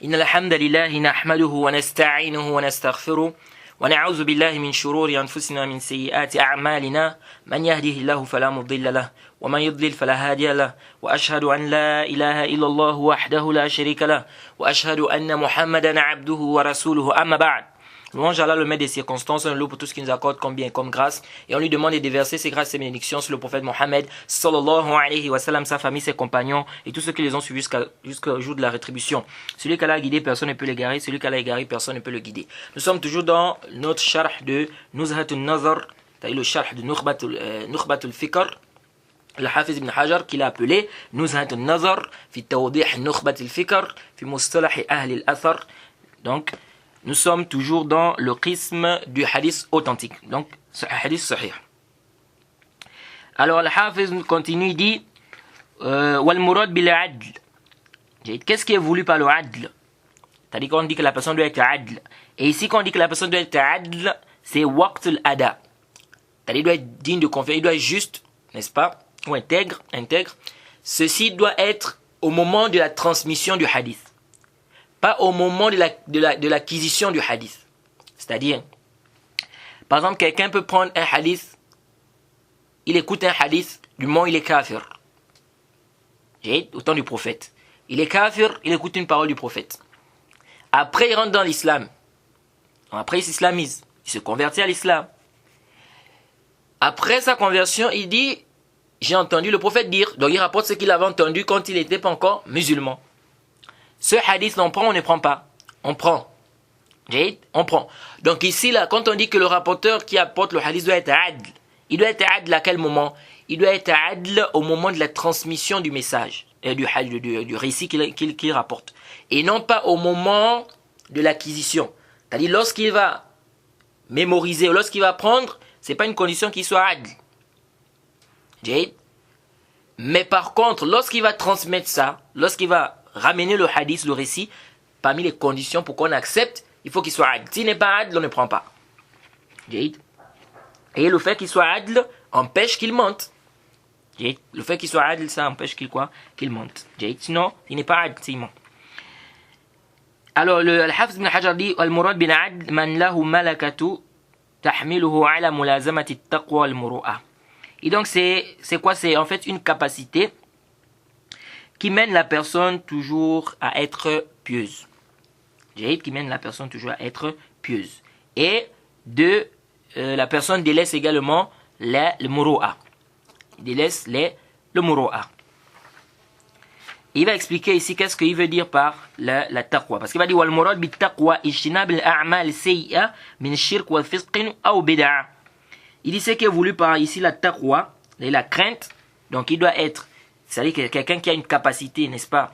إن الحمد لله نحمده ونستعينه ونستغفره ونعوذ بالله من شرور أنفسنا من سيئات أعمالنا من يهده الله فلا مضل له ومن يضلل فلا هادي له وأشهد أن لا إله إلا الله وحده لا شريك له وأشهد أن محمدا عبده ورسوله أما بعد. Louange à Allah, le maître des circonstances, on loue pour tout ce qu'il nous accorde comme bien et comme grâce. Et on lui demande de déverser ses grâces et ses bénédictions sur le prophète Mohammed, sallallahu alayhi wa sallam, sa famille, ses compagnons et tous ceux qui les ont suivis jusqu'au jour de la rétribution. Celui qu'Allah a guidé, personne ne peut l'égarer. Celui qu'Allah a égaré, personne ne peut le guider. Nous sommes toujours dans notre sharh de Nuzhatul Nazar, c'est-à-dire le sharh de Nukhbatul Fikr, le Hafiz ibn Hajar, qu'il a appelé Nuzhatul Nazar, fi tawdih Nukhbatul Fikr, fi mustalah ahli al-athar. Donc, nous sommes toujours dans le prisme du hadith authentique. Donc, ce hadith sahih. Alors, le Hafiz continue, il dit Wal murad bil adl. Qu'est-ce qui est voulu par le adl? C'est-à-dire qu'on dit que la personne doit être adl. Et ici, quand on dit que la personne doit être adl, c'est waqt al-ada. C'est-à-dire qu'il doit être digne de confiance, il doit être juste, n'est-ce pas? Ou intègre. Ceci doit être au moment de la transmission du hadith. Pas au moment de l'acquisition du hadith. C'est-à-dire, par exemple, quelqu'un peut prendre un hadith, il écoute un hadith, du moment où il est kafir. Au temps du prophète. Il est kafir, il écoute une parole du prophète. Après, il rentre dans l'islam. Après, il s'islamise. Il se convertit à l'islam. Après sa conversion, il dit, j'ai entendu le prophète dire. Donc, il rapporte ce qu'il avait entendu quand il n'était pas encore musulman. Ce hadith, on prend, on ne prend pas. On prend. On prend. Donc ici, là, quand on dit que le rapporteur qui apporte le hadith doit être adl, il doit être adl à quel moment? Il doit être adl au moment de la transmission du message, du récit qu'il rapporte. Et non pas au moment de l'acquisition. C'est-à-dire, lorsqu'il va mémoriser, lorsqu'il va apprendre, ce n'est pas une condition qu'il soit adl. Mais par contre, lorsqu'il va transmettre ça, lorsqu'il va ramener le hadith, le récit, parmi les conditions pour qu'on accepte, il faut qu'il soit adl. S'il n'est pas adl, on ne prend pas. Et le fait qu'il soit adl empêche qu'il mente. Le fait qu'il soit adl, ça empêche qu'il mente. Sinon, il n'est pas adl, s'il ment. Alors, le Hafiz ibn Hajar dit Al-Murad bin adl man lahu malakatu tahmiluhu ala mulazamati taqwa al-muru'a. Et donc, c'est quoi? C'est en fait une capacité qui mène la personne toujours à être pieuse. Qui mène la personne toujours à être pieuse. Et la personne délaisse également le muru'a. Il délaisse le muru'a. Il va expliquer ici qu'est-ce qu'il veut dire par la taqwa. Parce qu'il va dire wal murad bit taqwa ijtinab al a'mal sayyi'a min shirk wal fisq aw bid'a. Il dit ce qui est voulu par ici la taqwa, la crainte. Donc il doit être, c'est-à-dire que quelqu'un qui a une capacité, n'est-ce pas,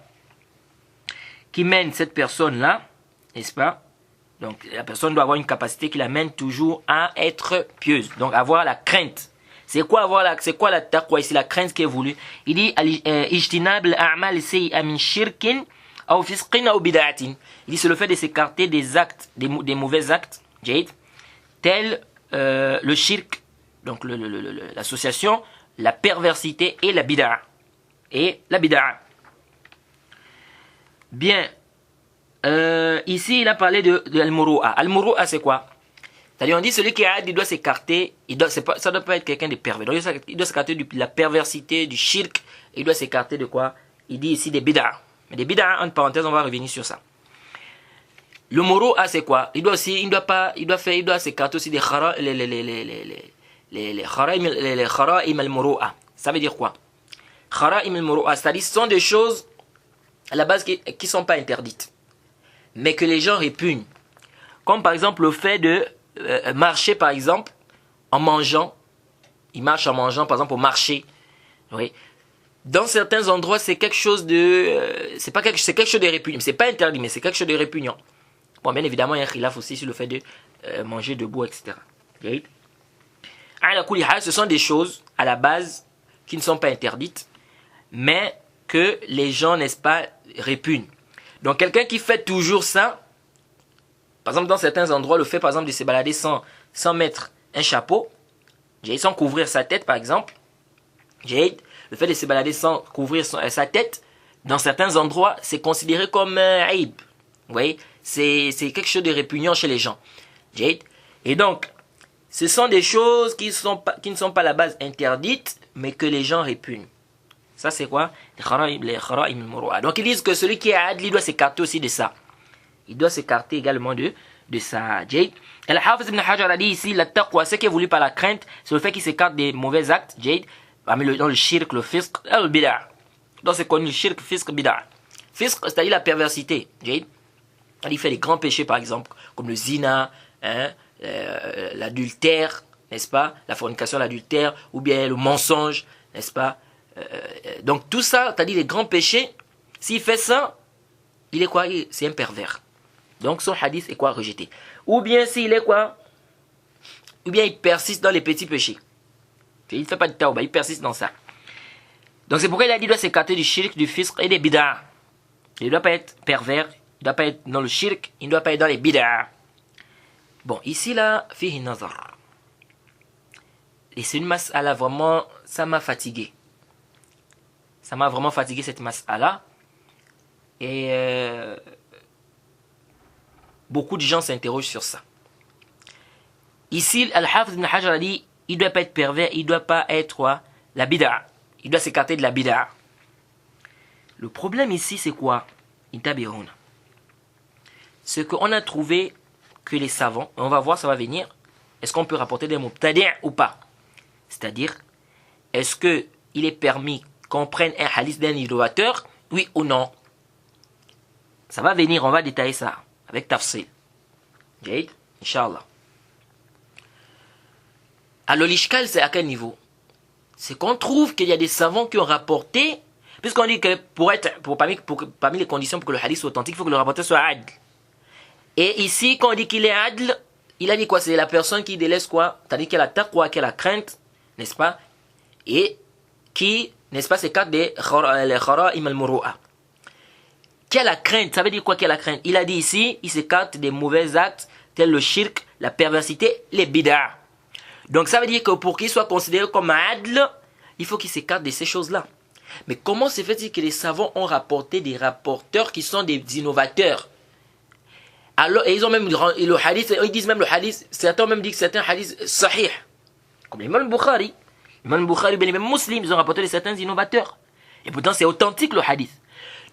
qui mène cette personne-là, n'est-ce pas? Donc la personne doit avoir une capacité qui la mène toujours à être pieuse. Donc avoir la crainte. C'est quoi la taqwa ici, la crainte qui est voulue? Il dit ijtinab al-a'mal sayyi'a min shirkin aw fisqin aw bid'atin. Il dit c'est le fait de s'écarter des actes, des mauvais actes, tels le shirk, donc l'association, la perversité et la bid'a. Bien. Ici, il a parlé de al-muru'a. Al-muru'a, c'est quoi? C'est-à-dire, on dit celui qui est adl, il doit s'écarter. Ça ne doit pas être quelqu'un de pervers. Donc, il doit s'écarter de la perversité, du shirk. Il doit s'écarter de quoi? Il dit ici des bid'a. Mais des bid'a, entre parenthèses, on va revenir sur ça. Le muru'a, c'est quoi? Il doit s'écarter aussi des khara'im al-muru'a. Ça veut dire quoi? Khara'im al-muru'a, c'est-à-dire ce sont des choses à la base qui ne sont pas interdites, mais que les gens répugnent. Comme par exemple le fait de marcher par exemple en mangeant. Il marche en mangeant par exemple au marché. Oui. Dans certains endroits c'est quelque chose de... c'est quelque chose de répugnant. C'est pas interdit mais c'est quelque chose de répugnant. Bon, bien évidemment il y a un khilaf aussi sur le fait de manger debout, etc. Okay. Ce sont des choses à la base qui ne sont pas interdites, mais que les gens, n'est-ce pas, répugnent. Donc quelqu'un qui fait toujours ça, par exemple dans certains endroits, le fait par exemple de se balader sans mettre un chapeau, sans couvrir sa tête par exemple, le fait de se balader sans couvrir sa tête, dans certains endroits, c'est considéré comme aïb. Vous voyez, c'est quelque chose de répugnant chez les gens. Et donc, ce sont des choses qui ne sont pas à la base interdites, mais que les gens répugnent. Ça, c'est quoi? Les khara'im al-muru'a. Donc, ils disent que celui qui est adl, il doit s'écarter aussi de ça. Il doit s'écarter également de ça. Et Al-Hafiz ibn Hajar a dit ici, la taqwa, ce qui est voulu par la crainte, c'est le fait qu'il s'écarte des mauvais actes, dans le shirk, le fisq, le bid'a. Donc, c'est connu le shirk, fisq, bid'a. Fisq, c'est-à-dire la perversité. Il fait des grands péchés, par exemple, comme le zina, l'adultère, n'est-ce pas? La fornication, l'adultère, ou bien le mensonge, n'est-ce pas? Donc tout ça, c'est-à-dire les grands péchés, s'il fait ça, il est quoi? C'est un pervers. Donc son hadith est quoi? Rejeté. Ou bien s'il est quoi? Ou bien il persiste dans les petits péchés. Il ne fait pas de tawba, il persiste dans ça. Donc c'est pourquoi il a dit qu'il doit s'écarter du shirk, du fisq et des bid'a. Il ne doit pas être pervers, il ne doit pas être dans le shirk, il ne doit pas être dans les bid'a. Bon, ici là, fihi nazar. Et c'est une mas'ala vraiment, ça m'a fatigué. Ça m'a vraiment fatigué cette mas'ala. Et beaucoup de gens s'interrogent sur ça. Ici, Al-Hafiz ibn Hajar a dit, il ne doit pas être pervers, il ne doit pas être la bid'a. Il doit s'écarter de la bid'a. Le problème ici, c'est quoi? C'est qu'on a trouvé que les savants, on va voir, ça va venir, est-ce qu'on peut rapporter des mubtadi' ou pas? C'est-à-dire, est-ce qu'il est permis qu'on prenne un hadith d'un innovateur, oui ou non? Ça va venir, on va détailler ça avec tafsil. Jaid, Inch'Allah. Alors l'ishkal, c'est à quel niveau? C'est qu'on trouve qu'il y a des savants qui ont rapporté, puisqu'on dit que parmi les conditions pour que le hadith soit authentique, il faut que le rapporteur soit adl. Et ici, quand on dit qu'il est adl, il a dit quoi? C'est la personne qui délaisse quoi? C'est-à-dire qu'elle a la taqwa, qu'elle a la crainte, n'est-ce pas? Et qui, n'est-ce pas, s'écarte des khara'im al-muru'a. Qui a la crainte? Ça veut dire quoi qui a la crainte? Il a dit ici, il s'écarte des mauvais actes, tels le shirk, la perversité, les bid'a. Donc ça veut dire que pour qu'il soit considéré comme adl, il faut qu'il s'écarte de ces choses-là. Mais comment se fait-il que les savants ont rapporté des rapporteurs qui sont des innovateurs? Alors, et ils ont même le hadith, ils disent même le hadith, certains ont même dit que c'est un hadith sahih. Comme l'imam Bukhari. L'imam Bukhari, bien les mêmes musulmans, ils ont rapporté de certains innovateurs. Et pourtant, c'est authentique le hadith.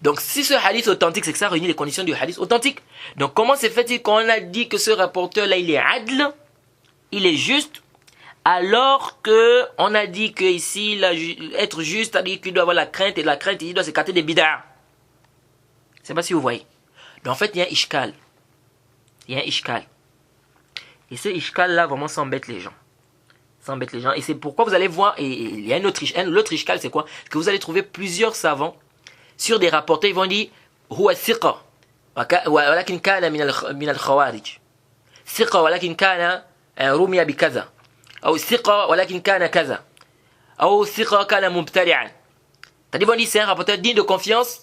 Donc, si ce hadith est authentique, c'est que ça réunit les conditions du hadith authentique. Donc, comment se fait-il qu'on a dit que ce rapporteur-là, il est adl, il est juste, alors que on a dit que ici, être juste, c'est-à-dire qu'il doit avoir la crainte, et la crainte, il doit s'écarter des bid'a. Je ne sais pas si vous voyez. Donc, en fait, il y a un ishkal. Il y a un ishkal. Et ce ishkal-là, vraiment, ça embête les gens. Ça embête les gens. Et c'est pourquoi vous allez voir, et il y a l'autre ishkal, c'est quoi? Que vous allez trouver plusieurs savants sur des rapporteurs, ils vont dire huwa thiqa walakin kana min al-khawarij. Thiqa walakin kana rumiya bi kaza. Ou thiqa walakin kana kaza. Ou thiqa kana mubtadi'an. C'est-à-dire, ils vont dire c'est un rapporteur digne de confiance,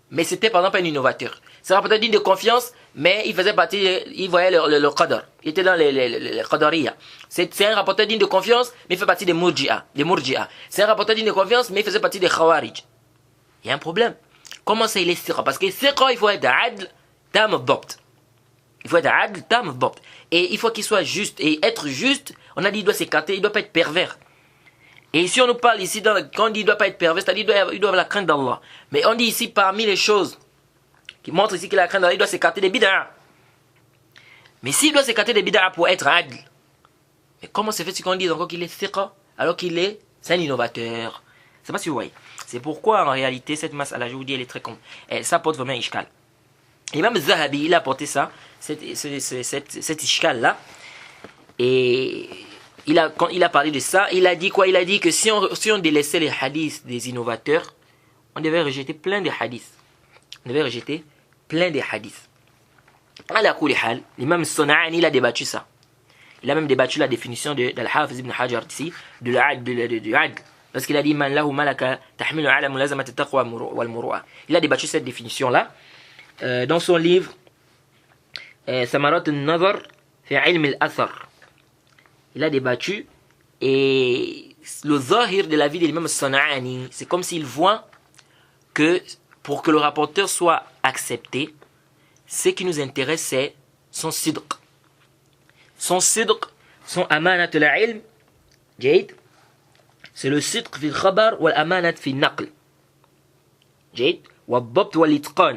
mais c'était par exemple un innovateur. C'est un rapporteur digne de confiance, mais il faisait partie, il voyait le qadar. Il était dans les qadariya. C'est un rapporteur digne de confiance, mais il fait partie des murji'a. C'est un rapporteur digne de confiance, mais il faisait partie des khawarij. Il y a un problème. Comment ça il est thiqa? Parce que thiqa, il faut être adl, tam ad-dabt. Il faut être adl, tam ad-dabt. Et il faut qu'il soit juste. Et être juste, on a dit il doit s'écarter, il ne doit pas être pervers. Et si on nous parle ici, quand on dit il ne doit pas être pervers, c'est-à-dire il doit avoir la crainte d'Allah. Mais on dit ici, parmi les choses qui montrent ici qu'il a la crainte d'Allah, il doit s'écarter des bid'a. Mais s'il doit s'écarter des bid'a pour être adl, mais comment se fait-il qu'on dit encore qu'il est thiqa, alors c'est un innovateur? Je ne sais pas si vous voyez. C'est pourquoi en réalité cette mas'ala, je vous dis, elle est très con. Ça porte vraiment un ishkal. Et même Zahabi, il a porté ça, cet ishkal là. Et quand il a parlé de ça, il a dit quoi? Il a dit que si on délaissait les hadiths des innovateurs, on devait rejeter plein de hadiths. Ala kulli hal, l'imam Sana'ani, il a débattu ça. Il a même débattu la définition d'Al-Hafiz ibn Hajar ici, de l'adl. Parce qu'il a dit, man lahu malaka tahmilu ala mulazamat at-taqwa wal muru'a. Il a débattu cette définition-là dans son livre Samarat an-nazar fi ilm al-athar. Il a débattu et le zahir de la vie de l'imam Sana'ani, c'est comme s'il voit que pour que le rapporteur soit accepté, ce qui nous intéresse, c'est son sidq. Son sidq, son amanat al-ilm, c'est le sidq fi al-khabar ou l'amanat fi al-naql. Wa al-dabt wa al-itqan.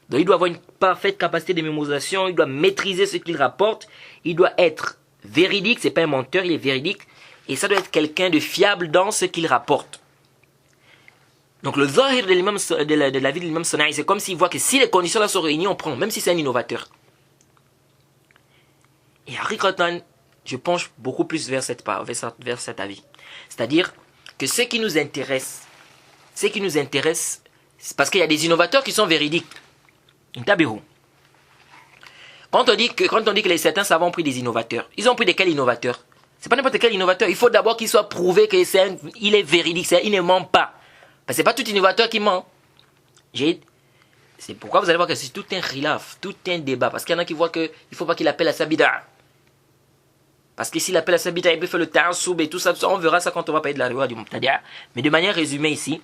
Donc il doit avoir une parfaite capacité de mémorisation, il doit maîtriser ce qu'il rapporte, il doit être véridique, c'est pas un menteur, il est véridique, et ça doit être quelqu'un de fiable dans ce qu'il rapporte. Donc le zahir de la vie de l'imam Sana'i, c'est comme s'il voit que si les conditions là sont réunies, on prend, même si c'est un innovateur. Et Harikatan, je penche beaucoup plus vers cet avis. C'est-à-dire que ce qui nous intéresse, c'est parce qu'il y a des innovateurs qui sont véridiques. Quand on dit que certains savants ont pris des innovateurs, ils ont pris de quels innovateurs? C'est pas n'importe quel innovateur. Il faut d'abord qu'il soit prouvé qu'il est véridique, il ne ment pas. Parce que c'est pas tout innovateur qui ment. C'est pourquoi vous allez voir que c'est tout un khilaf, tout un débat. Parce qu'il y en a qui voient qu'il ne faut pas qu'il appelle à sa bid'a. Parce que s'il appelle à sa bid'a, il peut faire le ta'assoub et tout ça. On verra ça quand on va parler de la riwaya du Mubtadi'a. Mais de manière résumée ici,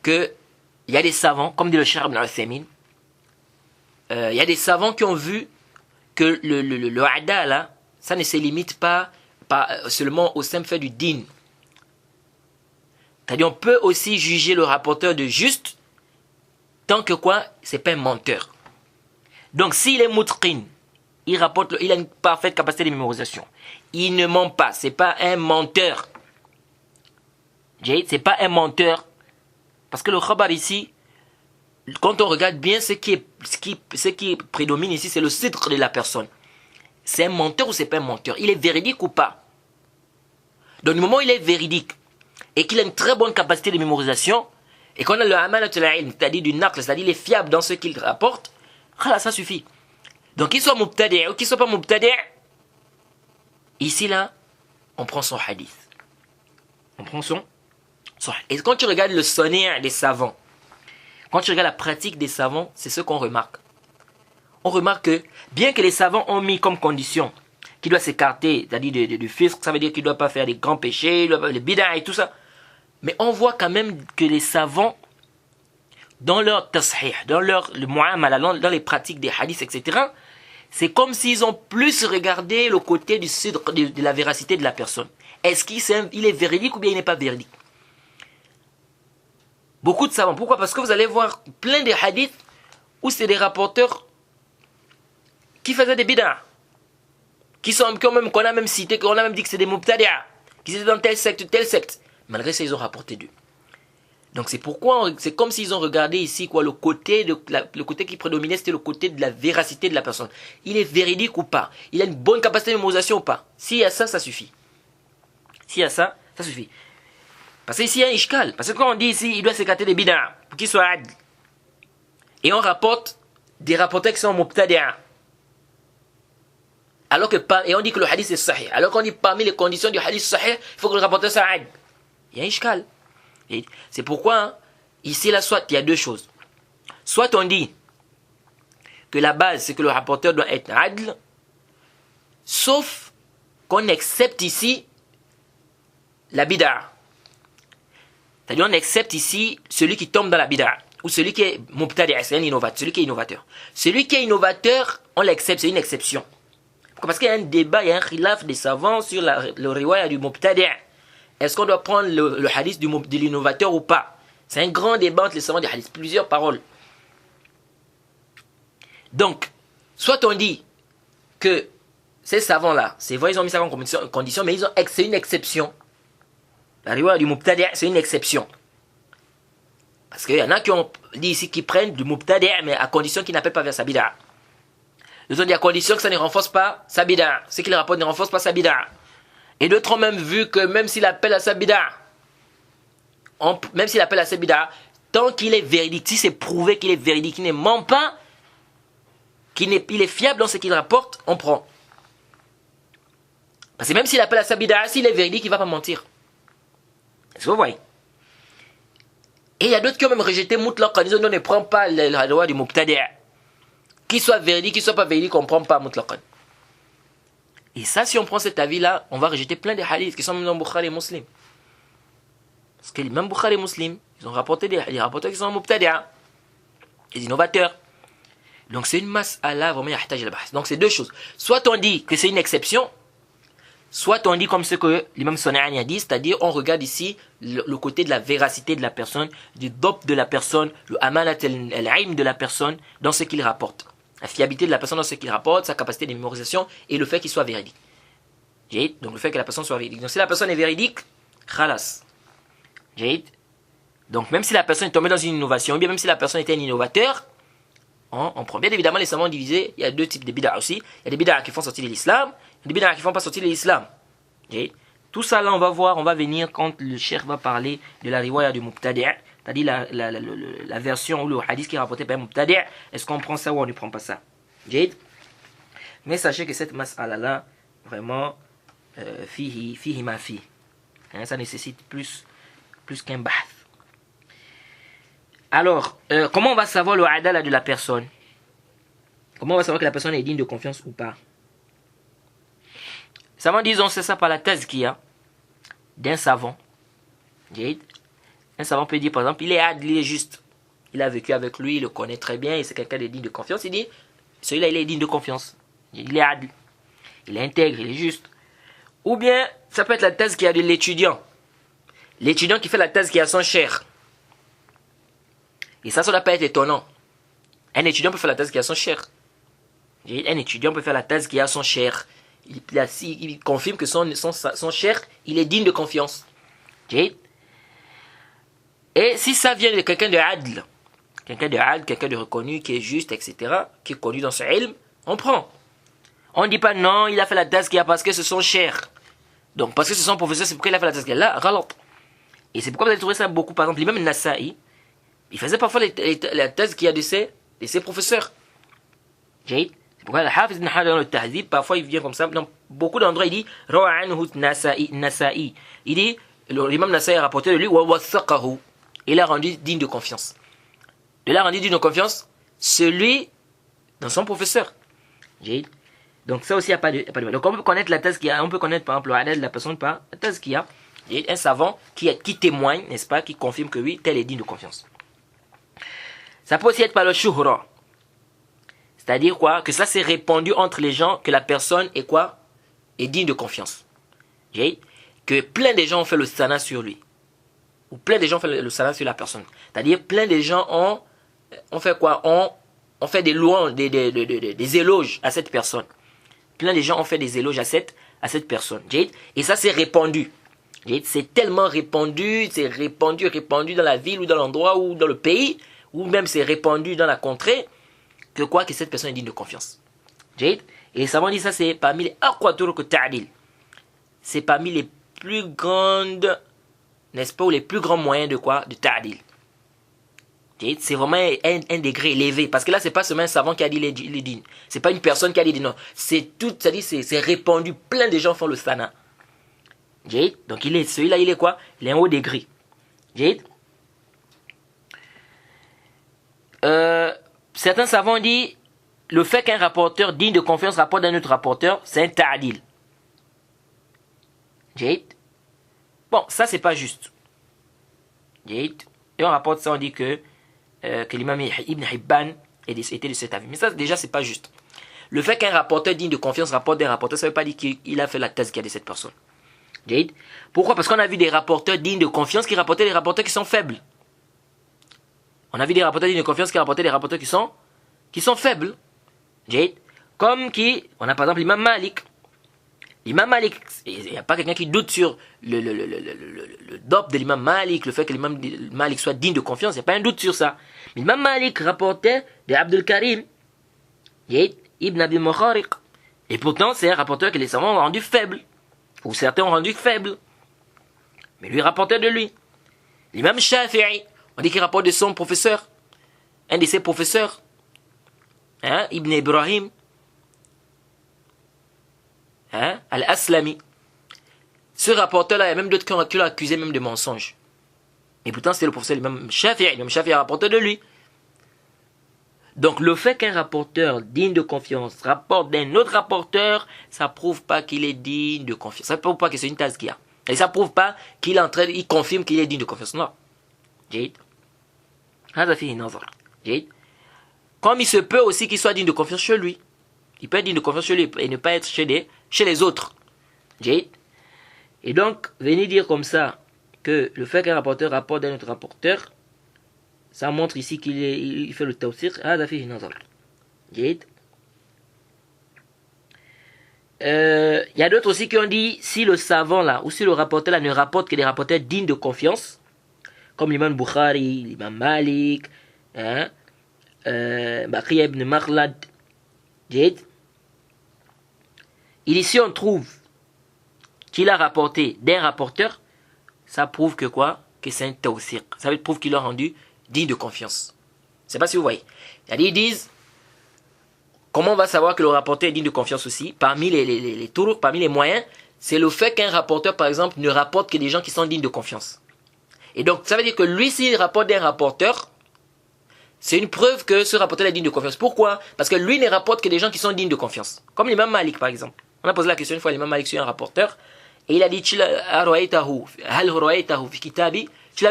qu'il y a des savants, comme dit le Cheikh Ibn al-Uthaymin, il y a des savants qui ont vu que le ada là, ça ne se limite pas seulement au simple fait du din. C'est-à-dire on peut aussi juger le rapporteur de juste tant que quoi, c'est pas un menteur. Donc s'il est mutqin, il a une parfaite capacité de mémorisation. Il ne ment pas, c'est pas un menteur. C'est pas un menteur. Parce que le khabar ici, quand on regarde bien ce qui prédomine ici, c'est le sidq de la personne. C'est un menteur ou c'est pas un menteur? Il est véridique ou pas? Donc du moment où il est véridique et qu'il a une très bonne capacité de mémorisation, et qu'on a le amanat al-ilm, c'est-à-dire du naql, c'est-à-dire il est fiable dans ce qu'il rapporte, ça suffit. Donc qu'il soit mubtadi' ou qu'il soit pas mubtadi', ici là, on prend son hadith. On prend son hadith. Et quand tu regardes le sonner des savants, quand tu regardes la pratique des savants, c'est ce qu'on remarque. On remarque que, bien que les savants ont mis comme condition qu'il doit s'écarter, c'est-à-dire du fisq, ça veut dire qu'il ne doit pas faire des grands péchés, les bid'a et tout ça. Mais on voit quand même que les savants, dans leur tashih, dans le mu'amala, dans les pratiques des hadiths, etc., c'est comme s'ils ont plus regardé le côté du sidq, de la véracité de la personne. Est-ce qu'il est véridique ou bien il n'est pas véridique? Beaucoup de savants. Pourquoi? Parce que vous allez voir plein de hadiths où c'est des rapporteurs qui faisaient des bid'a, qu'on a même cité, qu'on a même dit que c'est des mubtadi'a, qui étaient dans telle secte. Malgré ça, ils ont rapporté d'eux. Donc c'est pourquoi, c'est comme s'ils ont regardé ici le côté qui prédominait, c'était le côté de la véracité de la personne. Il est véridique ou pas? Il a une bonne capacité de mémorisation ou pas? S'il y a ça, ça suffit. S'il y a ça, ça suffit. Parce qu'ici, il y a un ishkal. Parce que quand on dit ici, il doit s'écarter des bid'a pour qu'il soit adl. Et on rapporte des rapporteurs qui sont mubtadi'a. Et on dit que le hadith est sahih. Alors qu'on dit parmi les conditions du hadith sahih, il faut que le rapporteur soit adl. Il y a un ishkal. Et c'est pourquoi, ici, là, soit il y a deux choses. Soit on dit que la base, c'est que le rapporteur doit être adl, sauf qu'on accepte ici la bid'a. C'est-à-dire on accepte ici celui qui tombe dans la bid'a, ou celui qui est mubtadi', c'est un innovateur, celui qui est innovateur. Celui qui est innovateur, on l'accepte, c'est une exception. Pourquoi? Parce qu'il y a un débat, il y a un khilaf des savants sur le riwaya du mubtadi'. Est-ce qu'on doit prendre le hadith de l'innovateur ou pas? C'est un grand débat entre les savants des hadiths, plusieurs paroles. Donc, soit on dit que ces savants-là, c'est vrai, ils ont mis ça en condition, mais c'est une exception. La riwaya du mubtadi' c'est une exception. Parce qu'il y en a qui ont dit ici qu'ils prennent du mubtadi' mais à condition qu'ils n'appellent pas vers sa bid'a. Ils ont dit à condition que ça ne renforce pas sa bid'a. Ce qu'il rapporte ne renforce pas sa bid'a. Et d'autres ont même vu que même s'il appelle à sa bid'a, tant qu'il est véridique, si c'est prouvé qu'il est véridique, qu'il ne ment pas, il est fiable dans ce qu'il rapporte, on prend. Parce que même s'il appelle à sa bid'a, s'il est véridique, il ne va pas mentir. Est-ce que vous voyez? Et il y a d'autres qui ont même rejeté mutlaq en disant non, ne prend pas la loi du mubtadi'. Qu'il soit véridique, qu'il soit pas véridique, on ne prend pas mutlaq. Et ça, si on prend cet avis-là, on va rejeter plein de hadiths qui sont même dans Bukhari et Muslim. Parce que même Bukhari et Muslim, ils ont rapporté des rapporteurs qui sont mubtadi', des innovateurs. Donc c'est une mas'ala vraiment yahtaj al-bahth. Donc c'est deux choses. Soit on dit que c'est une exception, soit on dit comme ce que l'imam San'ani a dit, c'est-à-dire on regarde ici le côté de la véracité de la personne, du dop de la personne, le amanat al-ilm de la personne dans ce qu'il rapporte. La fiabilité de la personne dans ce qu'il rapporte, sa capacité de mémorisation et le fait qu'il soit véridique. Donc le fait que la personne soit véridique. Donc si la personne est véridique, khalas. Donc même si la personne est tombée dans une innovation, ou bien même si la personne était un innovateur, on prend bien évidemment les savants divisés. Il y a deux types de bid'a aussi. Il y a des bid'a qui font sortir de l'islam, et des bid'a qui ne font pas sortir de l'islam. Tout ça là on va voir, on va venir quand le cheikh va parler de la riwaya du Mubtadi', c'est-à-dire la version ou le hadith qui est rapporté par un Mubtadi'. Est-ce qu'on prend ça ou on ne prend pas ça? Mais sachez que cette mas'ala là, vraiment, fihi ma fi. Ça nécessite plus qu'un bahth. Alors, comment on va savoir le adala de la personne? Comment on va savoir que la personne est digne de confiance ou pas? Les savants disent on sait ça par la tazkiya d'un savant. Un savant peut dire par exemple, il est adl, il est juste. Il a vécu avec lui, il le connaît très bien, et c'est quelqu'un de digne de confiance. Il dit, celui-là il est digne de confiance. Il est adl, il est intègre, il est juste. Ou bien, ça peut être la tazkiya de l'étudiant. L'étudiant qui fait la tazkiya à son cher. Et ça ne doit pas être étonnant. Un étudiant peut faire la thèse qui a son cher. Un étudiant peut faire la thèse qui a son cher. Il confirme que son cher, il est digne de confiance. Et si ça vient de quelqu'un de adl, quelqu'un de reconnu, qui est juste, etc., qui est connu dans ce ilm, on prend. On ne dit pas non, il a fait la thèse qui a parce que c'est son cher. Donc parce que c'est son professeur, c'est pourquoi il a fait la thèse qui a là, galat. Et c'est pourquoi vous allez trouver ça beaucoup, par exemple, même Nasa'i, il faisait parfois la thèse qu'il y a de ses professeurs. C'est pourquoi le Hafiz ibn Hajar dans le Tahzib, parfois il vient comme ça, dans beaucoup d'endroits il dit Rawa anhu Nasa'i. Il dit, l'imam Nasa'i a rapporté de lui, wa wathaqahu. Il a rendu digne de confiance. Il a rendu digne de confiance celui dans son professeur. Donc ça aussi, il n'y a pas de mal. Donc on peut connaître la thèse qu'il y a, on peut connaître par exemple le hadith de la personne par la thèse qu'il y a. Un savant qui témoigne, n'est-ce pas, qui confirme que oui, tel est digne de confiance. Ça peut aussi être par le shuhra. C'est-à-dire quoi? Que ça s'est répandu entre les gens, que la personne est quoi? Est digne de confiance. Que plein de gens ont fait le sana sur lui. Ou plein de gens ont fait le sana sur la personne. C'est-à-dire plein de gens ont fait quoi? Ont fait des louanges, des éloges à cette personne. Plein de gens ont fait des éloges à cette personne. Et ça s'est répandu. C'est tellement répandu, c'est répandu dans la ville ou dans l'endroit ou dans le pays, ou même c'est répandu dans la contrée, que cette personne est digne de confiance. Et les savants disent ça, c'est parmi les aqwatur que ta'dil. C'est parmi les plus grandes, n'est-ce pas, ou les plus grands moyens de quoi? De ta'dil. C'est vraiment un degré élevé, parce que là c'est pas seulement un savant qui a dit il est digne. C'est pas une personne qui a dit non. C'est tout, c'est répandu, plein de gens font le sana. Donc celui-là il est quoi? Il est un haut degré. Certains savants disent le fait qu'un rapporteur digne de confiance rapporte d'un autre rapporteur, c'est un ta'dil. Bon, ça c'est pas juste. Et on rapporte ça, on dit que l'imam Ibn Hibban était de cet avis. Mais ça déjà c'est pas juste. Le fait qu'un rapporteur digne de confiance rapporte d'un rapporteur, ça ne veut pas dire qu'il a fait la thèse qu'il y a de cette personne. Pourquoi? Parce qu'on a vu des rapporteurs dignes de confiance qui rapportaient des rapporteurs qui sont faibles. On a vu des rapporteurs dignes de confiance qui rapportaient des rapporteurs qui sont faibles. Comme on a par exemple l'imam Malik. L'imam Malik, il n'y a pas quelqu'un qui doute sur le dop de l'imam Malik, le fait que l'imam Malik soit digne de confiance, il n'y a pas un doute sur ça. Mais l'imam Malik rapportait de Abdul Karim, Ibn Abi Mukhariq. Et pourtant, c'est un rapporteur que les savants ont rendu faible. Ou certains ont rendu faible. Mais lui rapportait de lui. L'imam Shafi'i, on dit qu'il rapporte de son professeur. Un de ses professeurs. Ibn Ibrahim. Al-Aslami. Ce rapporteur-là, il y a même d'autres qui l'ont accusé même de mensonge. Et pourtant, c'était le professeur l'imam Shafi'i. L'imam Shafi'i rapportait de lui. Donc le fait qu'un rapporteur digne de confiance rapporte d'un autre rapporteur, ça prouve pas qu'il est digne de confiance. Ça prouve pas que c'est une tasse qu'il y a. Et ça prouve pas qu'il confirme qu'il est digne de confiance. Non. Comme il se peut aussi qu'il soit digne de confiance chez lui. Il peut être digne de confiance chez lui et ne pas être chez les autres. Et donc, venir dire comme ça que le fait qu'un rapporteur rapporte d'un autre rapporteur, ça montre ici qu'il fait le tawsiq. Il y a d'autres aussi qui ont dit, si le savant là, ou si le rapporteur là ne rapporte que des rapporteurs dignes de confiance, comme l'imam Bukhari, l'imam Malik, Bakri ibn Makhlad, ici on trouve qu'il a rapporté d'un rapporteur, ça prouve que quoi? Que c'est un tawsiq. Ça prouve qu'il l'a rendu digne de confiance. Je ne sais pas si vous voyez. Ils disent, comment on va savoir que le rapporteur est digne de confiance aussi? Parmi les tours, parmi les moyens, c'est le fait qu'un rapporteur, par exemple, ne rapporte que des gens qui sont dignes de confiance. Et donc, ça veut dire que lui, s'il rapporte d'un rapporteur, c'est une preuve que ce rapporteur est digne de confiance. Pourquoi? Parce que lui ne rapporte que des gens qui sont dignes de confiance. Comme l'imam Malik, par exemple. On a posé la question une fois à l'imam Malik sur un rapporteur. Et il a dit, tu l'as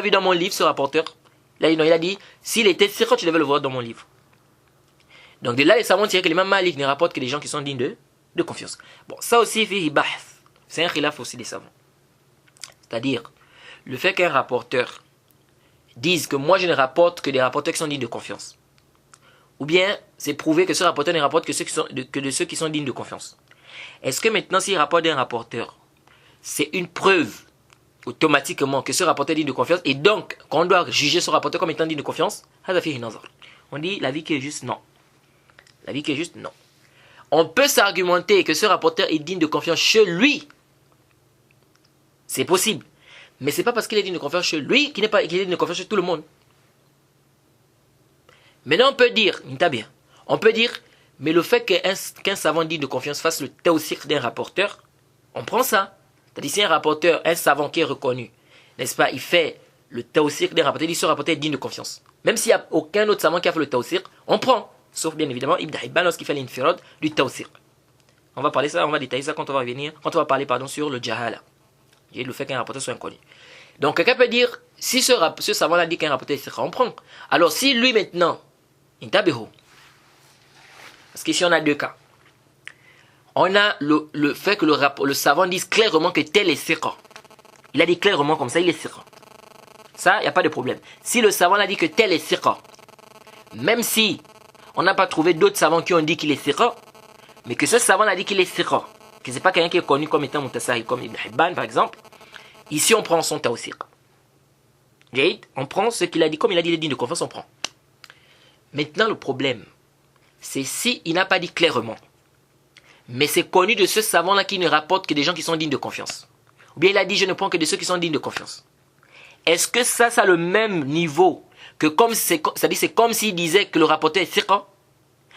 vu dans mon livre, ce rapporteur? Il a dit, s'il était sûr, tu devais le voir dans mon livre. Donc de là, les savants tirent que l'imam Malik ne rapporte que des gens qui sont dignes de confiance. Bon, ça aussi, c'est un khilaf aussi des savants. C'est-à-dire, le fait qu'un rapporteur dise que moi je ne rapporte que des rapporteurs qui sont dignes de confiance. Ou bien, c'est prouvé que ce rapporteur ne rapporte que de ceux qui sont dignes de confiance. Est-ce que maintenant, s'il rapporte d'un rapporteur, c'est une preuve automatiquement que ce rapporteur est digne de confiance et donc qu'on doit juger ce rapporteur comme étant digne de confiance? On dit l'avis qui est juste non. L'avis qui est juste non. On peut s'argumenter que ce rapporteur est digne de confiance chez lui. C'est possible. Mais c'est pas parce qu'il est digne de confiance chez lui qu'il est digne de confiance chez tout le monde. Maintenant on peut dire, on peut dire, mais le fait qu'un savant digne de confiance fasse le tawsiq d'un rapporteur, on prend ça. C'est-à-dire si un rapporteur, un savant qui est reconnu, n'est-ce pas, il fait le tawsiq d'un rapporteur, il dit ce rapporteur est digne de confiance. Même s'il n'y a aucun autre savant qui a fait le tawsiq, on prend. Sauf bien évidemment Ibn Hibban lorsqu'il fait l'infirad du tawsiq. On va parler ça, on va détailler ça quand on va parler sur le jahala. Et le fait qu'un rapporteur soit inconnu. Donc quelqu'un peut dire, si ce savant-là dit qu'un rapporteur est siqa, on prend. Alors si lui maintenant, parce qu'ici on a deux cas. On a le fait que le savant dise clairement que tel est siqa. Il a dit clairement comme ça, il est siqa. Ça, il n'y a pas de problème. Si le savant a dit que tel est siqa, même si on n'a pas trouvé d'autres savants qui ont dit qu'il est siqa, mais que ce savant a dit qu'il est siqa, que ce n'est pas quelqu'un qui est connu comme étant mutasahih, comme Ibn Hibban par exemple, ici on prend son tawsiq. On prend ce qu'il a dit, comme il a dit les dignes de confiance, on prend. Maintenant le problème, c'est si il n'a pas dit clairement, mais c'est connu de ce savant-là qui ne rapporte que des gens qui sont dignes de confiance. Ou bien il a dit je ne prends que de ceux qui sont dignes de confiance. Est-ce que ça a le même niveau que c'est-à-dire c'est comme s'il disait que le rapporteur est siqa?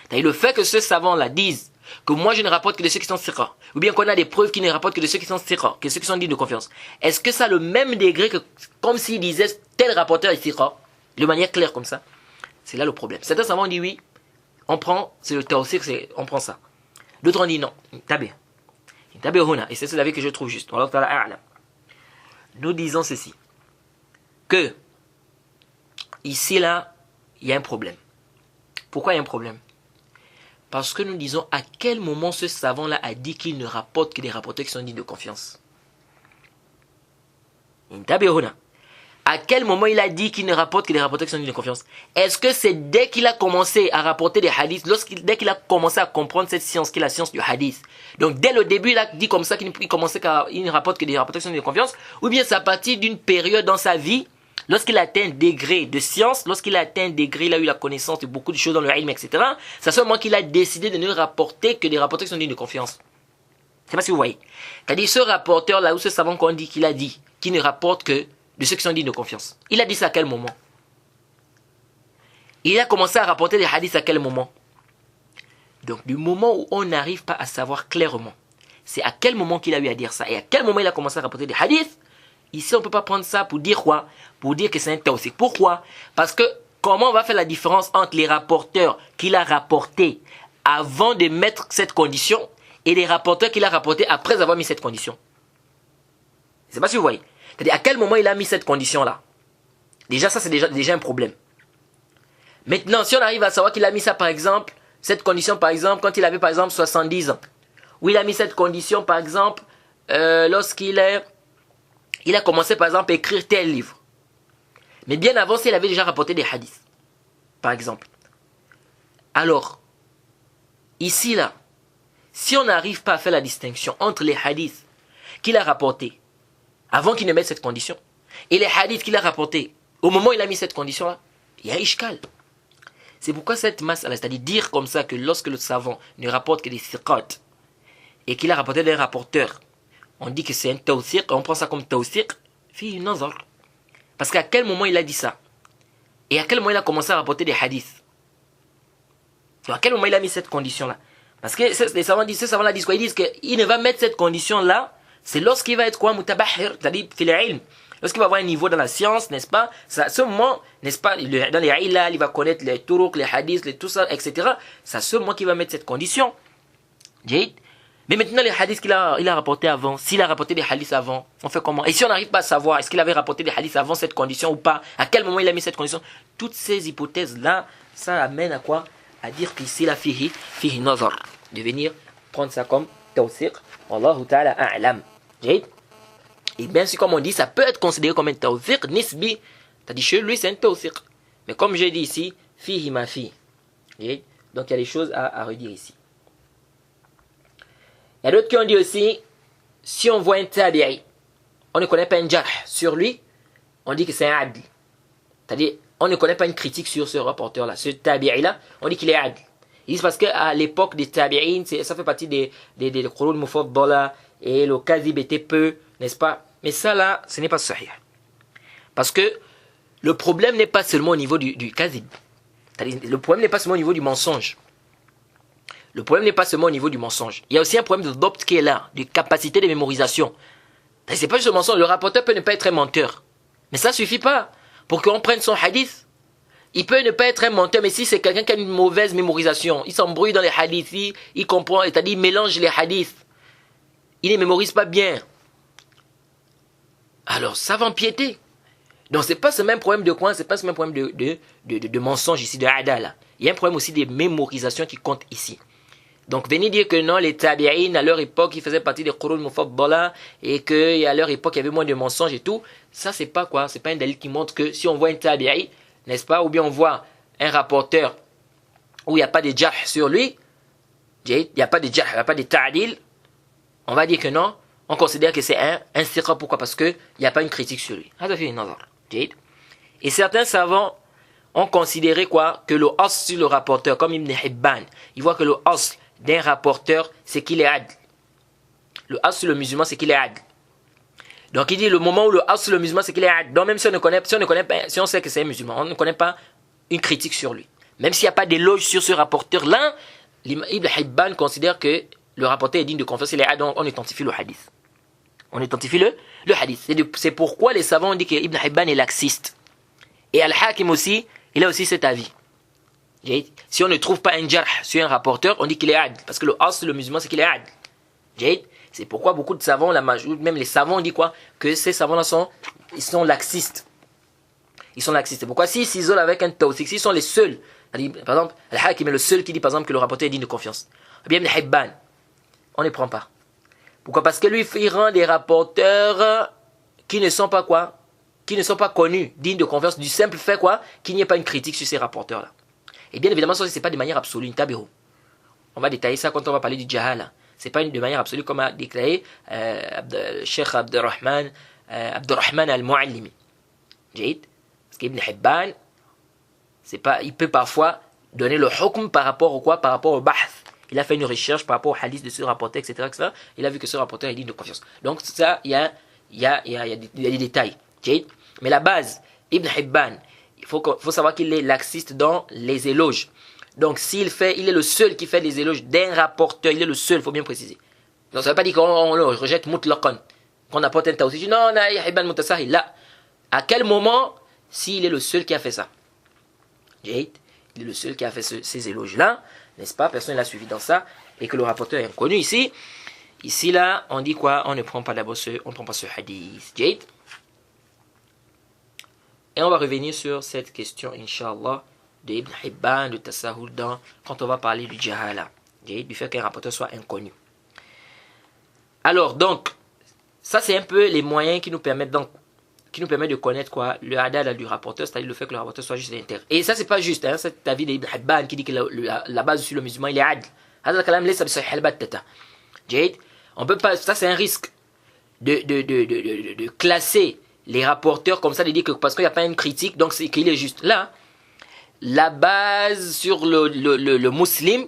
C'est-à-dire le fait que ce savant-là dise que moi je ne rapporte que de ceux qui sont siqa, ou bien qu'on a des preuves qui ne rapportent que de ceux qui sont siqa, que ceux qui sont dignes de confiance. Est-ce que ça a le même degré que comme s'il disait tel rapporteur est siqa, de manière claire comme ça? C'est là le problème. Certains savants disent oui, on prend, c'est le tawsiq, on prend ça. D'autres ont dit non, et c'est l'avis que je trouve juste. Nous disons ceci, que ici là, il y a un problème. Pourquoi il y a un problème? Parce que nous disons à quel moment ce savant-là a dit qu'il ne rapporte que des rapporteurs qui sont dignes de confiance. À quel moment il a dit qu'il ne rapporte que des rapporteurs qui sont dignes de confiance? Est-ce que c'est dès qu'il a commencé à rapporter des hadiths, dès qu'il a commencé à comprendre cette science qui est la science du hadith? Donc dès le début il a dit comme ça qu'il ne rapporte que des rapporteurs qui sont dignes de confiance? Ou bien c'est à partir d'une période dans sa vie, lorsqu'il a atteint un degré de science, lorsqu'il a atteint un degré, il a eu la connaissance de beaucoup de choses dans le ilm, etc. C'est seulement qu'il a décidé de ne rapporter que des rapporteurs qui sont dignes de confiance. Je ne sais pas si vous voyez. C'est-à-dire ce rapporteur là, ou ce savant qu'on dit qu'il a dit, qui ne rapporte que de ceux qui sont dignes de confiance. Il a dit ça à quel moment? Il a commencé à rapporter des hadiths à quel moment? Donc du moment où on n'arrive pas à savoir clairement, c'est à quel moment qu'il a eu à dire ça, et à quel moment il a commencé à rapporter des hadiths. Ici, on ne peut pas prendre ça pour dire quoi? Pour dire que c'est un tawsiq. Pourquoi? Parce que comment on va faire la différence entre les rapporteurs qu'il a rapportés avant de mettre cette condition et les rapporteurs qu'il a rapportés après avoir mis cette condition? Je ne sais pas si vous voyez. C'est-à-dire à quel moment il a mis cette condition-là? Déjà, ça c'est déjà un problème. Maintenant, si on arrive à savoir qu'il a mis ça par exemple, cette condition par exemple, quand il avait par exemple 70 ans, ou il a mis cette condition par exemple, lorsqu'il a commencé par exemple à écrire tel livre. Mais bien avant, il avait déjà rapporté des hadiths, par exemple. Alors, ici là, si on n'arrive pas à faire la distinction entre les hadiths qu'il a rapportés avant qu'il ne mette cette condition, et les hadiths qu'il a rapportés au moment où il a mis cette condition-là, il y a ishkal. C'est pourquoi cette mas'ala, c'est-à-dire dire comme ça que lorsque le savant ne rapporte que des thiqat et qu'il a rapporté des rapporteurs, on dit que c'est un tawthiq, on prend ça comme tawthiq, fi nazar. Parce qu'à quel moment il a dit ça? Et à quel moment il a commencé à rapporter des hadiths? À quel moment il a mis cette condition-là? Parce que les savants disent, ces savants-là disent quoi? Ils disent qu'il ne va mettre cette condition-là, c'est lorsqu'il va être quoi? Mutabahir, c'est-à-dire fil ilm. Lorsqu'il va avoir un niveau dans la science, n'est-ce pas? À ce moment, n'est-ce pas? Dans les ilal, il va connaître les turuq, les hadiths, tout ça, etc. C'est à ce moment qu'il va mettre cette condition. Mais maintenant, les hadiths qu'il a rapportés avant, s'il a rapporté des hadiths avant, on fait comment? Et si on n'arrive pas à savoir, est-ce qu'il avait rapporté des hadiths avant cette condition ou pas? À quel moment il a mis cette condition? Toutes ces hypothèses-là, ça amène à quoi? À dire qu'ici, la fihi nazar. De venir prendre ça comme tawthiq. Wallahu ta'ala a'lam. Et bien sûr, comme on dit, ça peut être considéré comme un tawthiq nisbi. C'est-à-dire, chez lui, c'est un tawthiq. Mais comme j'ai dit ici, fihi ma fi. Donc, il y a des choses à redire ici. Il y a d'autres qui ont dit aussi, si on voit un tabi'i, on ne connaît pas un jarh sur lui, on dit que c'est un adl. C'est-à-dire, on ne connaît pas une critique sur ce rapporteur-là, ce tabi'i-là, on dit qu'il est adl. Ils disent parce qu'à l'époque des tabi'in, ça fait partie des qurun mufaddala, et le kadhib était peu, n'est-ce pas? Mais ça là, ce n'est pas sahih. Parce que le problème n'est pas seulement au niveau du kadhib. C'est-à-dire, le problème n'est pas seulement au niveau du mensonge. Le problème n'est pas seulement au niveau du mensonge. Il y a aussi un problème de dopt qui est là, de capacité de mémorisation. C'est pas juste le mensonge. Le rapporteur peut ne pas être un menteur. Mais ça ne suffit pas. Pour qu'on prenne son hadith, il peut ne pas être un menteur, mais si c'est quelqu'un qui a une mauvaise mémorisation, il s'embrouille dans les hadiths, il comprend, c'est-à-dire il mélange les hadiths, il ne mémorise pas bien. Alors ça va empiéter. Donc c'est pas ce même problème de quoi? C'est pas ce même problème de mensonge ici, de adala. Il y a un problème aussi de mémorisation qui compte ici. Donc venez dire que non, les tabi'in à leur époque ils faisaient partie des qurun mufaddala et qu'à leur époque il y avait moins de mensonges et tout, ça c'est pas quoi? C'est pas un dalil qui montre que si on voit un tabi'i, n'est-ce pas, ou bien on voit un rapporteur où il n'y a pas de jarh sur lui, il n'y a pas de jarh, il n'y a pas de ta'dil, on va dire que non, on considère que c'est un siqa. Pourquoi? Parce qu'il n'y a pas une critique sur lui. Et certains savants ont considéré quoi? Que le asl sur le rapporteur, comme Ibn Hibban, il voit que le asl d'un rapporteur, c'est qu'il est adl. Le asl sur le musulman, c'est qu'il est adl. Donc il dit le moment où le asl sur le musulman, c'est qu'il est adl. Donc même si si on sait que c'est un musulman, on ne connaît pas une critique sur lui. Même s'il n'y a pas d'éloge sur ce rapporteur-là, Ibn Hibban considère que le rapporteur est digne de confiance, il est adl, donc on identifie le hadith. On identifie le hadith. C'est pourquoi les savants ont dit que Ibn Hibban est laxiste. Et Al-Hakim aussi, il a aussi cet avis. Si on ne trouve pas un jarh sur un rapporteur, on dit qu'il est adl. Parce que le asl, le musulman, c'est qu'il est adl. C'est pourquoi beaucoup de savants, même les savants, disent quoi? Que ces savants-là sont laxistes. Ils sont laxistes. C'est pourquoi s'ils s'isolent avec un tawthiq, s'ils sont les seuls, par exemple, Al-Hakim est le seul qui dit par exemple que le rapporteur est digne de confiance. Eh bien, Ibn Hibban, on ne les prend pas. Pourquoi? Parce que lui, il rend des rapporteurs qui ne sont pas quoi? Qui ne sont pas connus, dignes de confiance, du simple fait quoi? Qu'il n'y ait pas une critique sur ces rapporteurs-là. Et bien évidemment, ça, ce n'est pas de manière absolue, une tabi'u. On va détailler ça quand on va parler du jahala. Ce n'est pas de manière absolue comme a déclaré Cheikh Abdurrahman al-Mu'allimi. Parce qu'Ibn Hibban, il peut parfois donner le hukm par rapport au quoi? Par rapport au bahth. Il a fait une recherche par rapport au hadith de ce rapporteur, etc., etc. Il a vu que ce rapporteur est digne de confiance. Donc ça, il y a des détails. Mais la base, Ibn Hibban, il faut savoir qu'il est laxiste dans les éloges. Donc il est le seul qui fait les éloges d'un rapporteur, il est le seul, il faut bien préciser. Donc ça ne veut pas dire qu'on le rejette mutlaqan, qu'on apporte un tawsih. Non, Hibban mutasahil, là. À quel moment, s'il est le seul qui a fait ça? Il est le seul qui a fait ces éloges-là, n'est-ce pas? Personne ne l'a suivi dans ça, et que le rapporteur est inconnu ici. Ici, là, on dit quoi? On ne prend pas d'abord ce hadith. Et on va revenir sur cette question, Inch'Allah, Ibn Hibban, de Tasahul, quand on va parler du Jahala, du fait qu'un rapporteur soit inconnu. Alors, donc, ça c'est un peu les moyens qui nous permettent de connaître quoi, le adal du rapporteur, c'est-à-dire le fait que le rapporteur soit juste inter. Et ça c'est pas juste, hein, c'est l'avis d'Ibn Hibban qui dit que la base sur le musulman il est adl. On peut pas, ça c'est un risque de classer les rapporteurs comme ça, de dire que parce qu'il n'y a pas une critique, donc c'est qu'il est juste. Là, la base sur le musulman,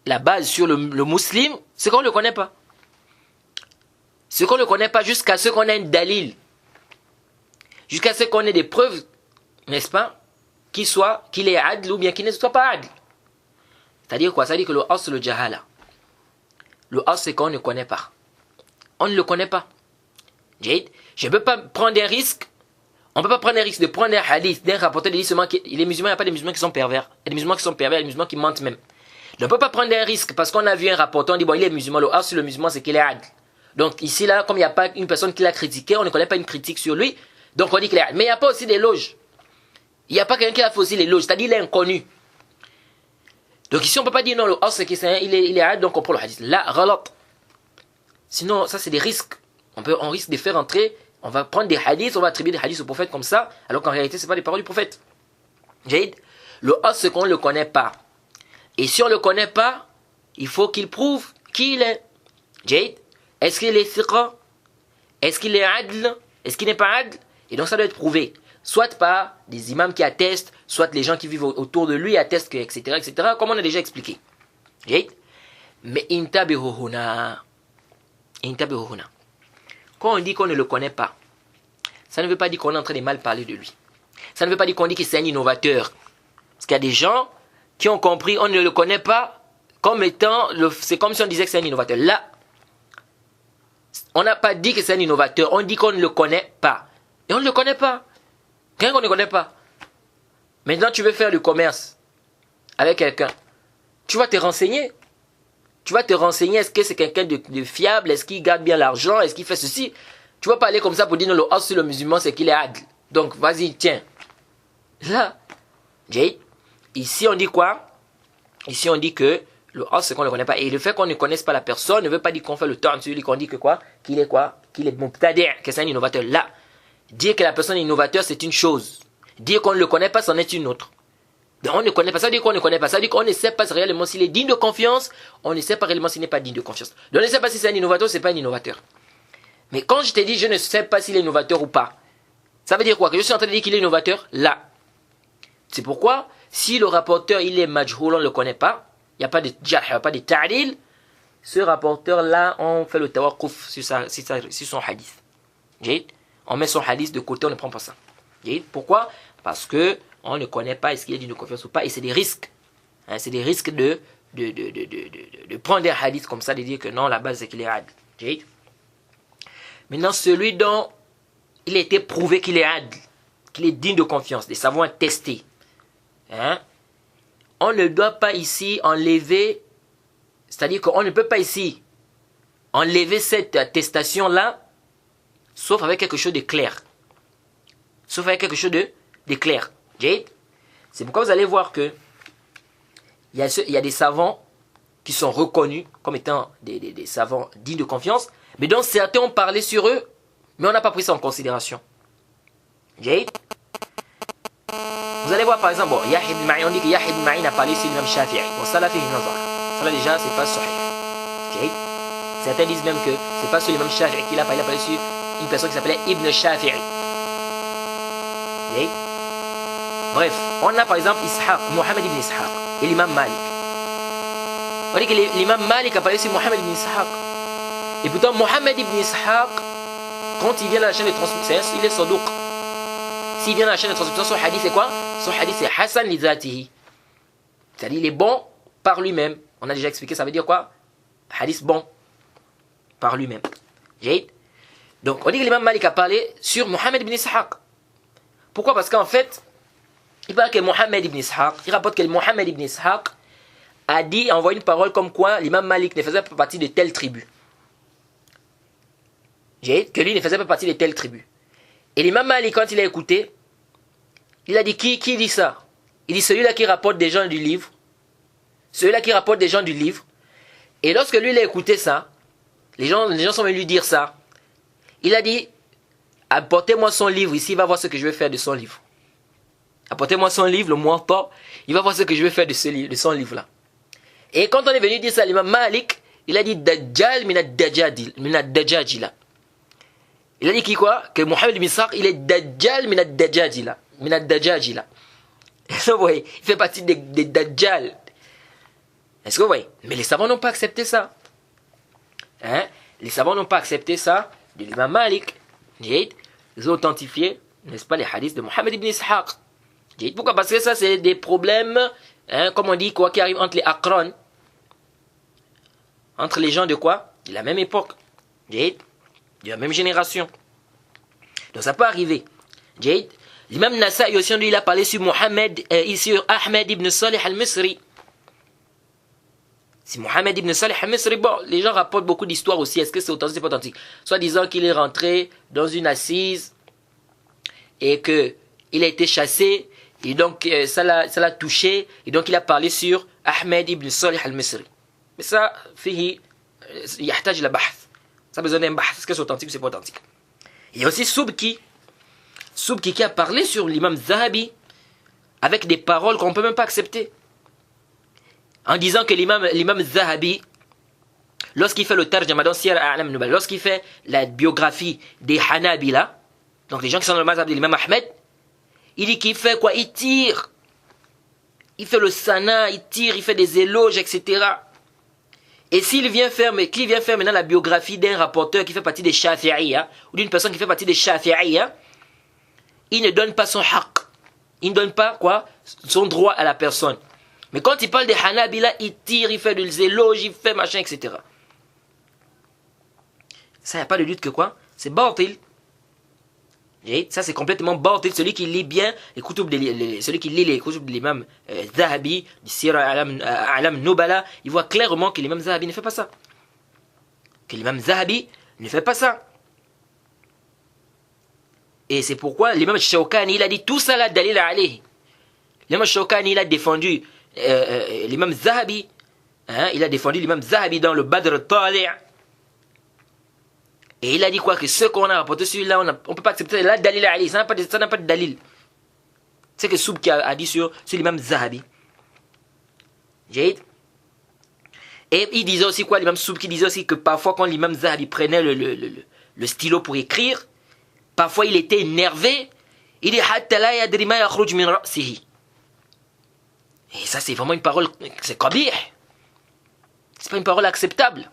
la base sur le musulman, c'est qu'on ne le connaît pas. Ce qu'on ne connaît pas jusqu'à ce qu'on ait un dalil, jusqu'à ce qu'on ait des preuves, n'est-ce pas, qu'il est adl ou bien qu'il ne soit pas adl. C'est-à-dire quoi? C'est-à-dire que le as, le jahala. Le as, c'est qu'on ne connaît pas. On ne le connaît pas. Je ne peux pas prendre un risque. On ne peut pas prendre un risque de prendre un hadith d'un rapporteur de dire seulement que les musulmans, il n'y a pas des musulmans qui sont pervers. Il y a des musulmans qui sont pervers, il y a des musulmans qui mentent même. On ne peut pas prendre un risque parce qu'on a vu un rapporteur, on dit bon, il est musulman. Le as sur le musulman, c'est qu'il est adl. Donc ici, là, comme il n'y a pas une personne qui l'a critiqué, on ne connaît pas une critique sur lui, donc on dit qu'il est adl. Mais il n'y a pas aussi d'éloge. Il n'y a pas quelqu'un qui a fait aussi l'éloge, c'est-à-dire il est inconnu. Donc ici, on ne peut pas dire non, le as, c'est qu'il est adl, donc on prend le hadith. Là, ralat. Sinon, ça, c'est des risques. On risque de faire entrer, on va prendre des hadiths, on va attribuer des hadiths au prophète comme ça, alors qu'en réalité, ce n'est pas les paroles du prophète. Le as, c'est qu'on ne le connaît pas. Et si on ne le connaît pas, il faut qu'il prouve qui il est. Est-ce qu'il est thiqa? Est-ce qu'il est adl? Est-ce qu'il n'est pas adl? Et donc ça doit être prouvé. Soit par des imams qui attestent, soit les gens qui vivent autour de lui attestent, etc., etc., comme on a déjà expliqué. Mais intabihuhuna. Quand on dit qu'on ne le connaît pas, ça ne veut pas dire qu'on est en train de mal parler de lui. Ça ne veut pas dire qu'on dit que c'est un innovateur. Parce qu'il y a des gens qui ont compris, on ne le connaît pas, comme étant, c'est comme si on disait que c'est un innovateur. Là, on n'a pas dit que c'est un innovateur, on dit qu'on ne le connaît pas. Et on ne le connaît pas. Rien qu'on ne connaît pas. Maintenant, tu veux faire du commerce avec quelqu'un. Tu vas te renseigner. Tu vas te renseigner, est-ce que c'est quelqu'un de fiable, est-ce qu'il garde bien l'argent, est-ce qu'il fait ceci. Tu vas pas aller comme ça pour dire non, le as sur le musulman, c'est qu'il est adl. Donc, vas-y, tiens. Là, ici on dit quoi? Ici on dit que le as, c'est qu'on ne le connaît pas. Et le fait qu'on ne connaisse pas la personne ne veut pas dire qu'on fait le temps sur lui, qu'on dit que quoi? Qu'il est quoi? Qu'il est mubtadi', que c'est un innovateur. Là, dire que la personne est innovateur, c'est une chose. Dire qu'on ne le connaît pas, c'en est une autre. Donc on ne connaît pas, ça veut dire qu'on ne connaît pas. Ça veut dire qu'on ne sait pas réellement s'il est digne de confiance, on ne sait pas réellement s'il n'est pas digne de confiance. Donc on ne sait pas si c'est un innovateur ou c'est pas un innovateur. Mais quand je te dis je ne sais pas s'il est innovateur ou pas, ça veut dire quoi? Que je suis en train de dire qu'il est innovateur? Là. C'est pourquoi, si le rapporteur il est majhoul, on ne le connaît pas, il n'y a pas de jarh, il n'y a pas de ta'lil, ce rapporteur-là, on fait le tawaqquf sur son hadith. On met son hadith de côté, on ne prend pas ça. Pourquoi? Parce que on ne connaît pas est-ce qu'il est digne de confiance ou pas, et c'est des risques. C'est des risques de prendre un hadith comme ça, de dire que non, la base c'est qu'il est adl. Maintenant, celui dont il a été prouvé qu'il est adl, qu'il est digne de confiance, des savants testés, on ne doit pas ici enlever, c'est-à-dire qu'on ne peut pas ici enlever cette attestation-là, sauf avec quelque chose de clair. Sauf avec quelque chose de clair. C'est pourquoi vous allez voir que il y a des savants qui sont reconnus comme étant des savants dignes de confiance, mais dont certains ont parlé sur eux, mais on n'a pas pris ça en considération. Vous allez voir par exemple, bon, Yahya ibn Ma'in, on dit que Yahya ibn Ma'in a parlé sur l'imam Shafi'i. Bon, ça l'a fait une nazar. Ça là déjà, c'est pas sahih. Certains disent même que c'est pas sur l'imam Shafi'i qu'il a parlé, il a parlé sur une personne qui s'appelait Ibn Shafi'i. Bref, on a par exemple Mohammed ibn Ishaq et l'imam Malik. On dit que l'imam Malik a parlé sur Mohammed ibn Ishaq. Et pourtant, Mohammed ibn Ishaq, quand il vient dans la chaîne de transmission, il est saduq. S'il vient dans la chaîne de transmission, son hadith c'est quoi? Son hadith c'est Hassan li zatihi. C'est-à-dire il est bon par lui-même. On a déjà expliqué, ça veut dire quoi? Hadith bon par lui-même. Donc on dit que l'imam Malik a parlé sur Mohammed ibn Ishaq. Pourquoi? Parce qu'en fait, il parle que Mohammed ibn Ishaq, il rapporte que Mohammed ibn Ishaq a dit, envoyé une parole comme quoi l'imam Malik ne faisait pas partie de telle tribu. Que lui ne faisait pas partie de telle tribu. Et l'imam Malik, quand il a écouté, il a dit qui dit ça? Il dit celui-là qui rapporte des gens du livre, celui-là qui rapporte des gens du livre, et lorsque lui il a écouté ça, les gens sont venus lui dire ça, il a dit, apportez-moi son livre ici, il va voir ce que je vais faire de son livre. Apportez-moi son livre, le Muwatta, il va voir ce que je vais faire de son livre-là. Et quand on est venu dire ça à l'imam Malik, il a dit Dajjal minad Dajjajila. Il a dit qui quoi? Que Mohammed ibn Ishaq, il est Dajjal minad Dajjajila. Minad Dajjajila. Est-ce que vous voyez? Il fait partie des Dajjal. Est-ce que vous voyez? Mais les savants n'ont pas accepté ça. Hein? Les savants n'ont pas accepté ça de l'imam Malik. Ils ont authentifié, n'est-ce pas, les hadiths de Mohammed ibn Ishaq. Pourquoi? Parce que ça, c'est des problèmes, hein, comme on dit, quoi, qui arrivent entre les Aqran. Entre les gens de quoi? De la même époque. De la même génération. Donc ça peut arriver. L'imam Nasa'i aussi, lui, il a parlé sur sur Ahmed ibn Salih al-Misri. Si Mohammed ibn Salih al-Misri, bon, les gens rapportent beaucoup d'histoires aussi. Est-ce que c'est authentique, c'est pas authentique? Soit disant qu'il est rentré dans une assise et qu'il a été chassé. Et donc, ça l'a touché. Et donc, il a parlé sur Ahmed ibn Salih al-Misri. Mais ça, fihi, yahtaj la bahth. Ça a besoin d'un bahth. Est-ce que c'est authentique ou c'est pas authentique? Il y a aussi Subki. Subki qui a parlé sur l'imam Zahabi avec des paroles qu'on ne peut même pas accepter. En disant que l'imam Zahabi, lorsqu'il fait le tarjama dans Siyar A'lam Nubala, lorsqu'il fait la biographie des Hanabila, donc les gens qui sont dans le mazhab de l'imam Ahmed, il dit qu'il fait quoi? Il tire. Il fait le sana, il tire, il fait des éloges, etc. Et qu'il vient faire maintenant la biographie d'un rapporteur qui fait partie des Shafi'iyya, ou d'une personne qui fait partie des Shafi'iyya, il ne donne pas son haqq. Il ne donne pas quoi? Son droit à la personne. Mais quand il parle des Hanabila, il tire, il fait des éloges, il fait machin, etc. Ça, il n'y a pas de doute que quoi? C'est batil. Ça, c'est complètement batil. Celui qui lit bien les kutub celui qui lit les kutub de l'imam Zahabi, du Sira A'lam Nubala, il voit clairement que l'imam Zahabi ne fait pas ça. Que l'imam Zahabi ne fait pas ça. Et c'est pourquoi l'imam Shawkani, il a dit tout ça là, dalil alayhi. L'imam Shawkani, il a défendu l'imam Zahabi. Hein, il a défendu l'imam Zahabi dans le Badr Tali'. Et il a dit quoi? Que ce qu'on a rapporté celui-là, on ne peut pas accepter. Là, dalil alayhi, ça n'a pas de dalil. C'est que Subki a dit sur l'imam Zahabi. Et il disait aussi quoi? L'imam Subki disait aussi que parfois quand l'imam Zahabi prenait le stylo pour écrire, parfois il était énervé. Il dit hatta la yadri ma yakhruj min ra'sihi. Et ça c'est vraiment une parole, c'est qabih. C'est pas une parole acceptable.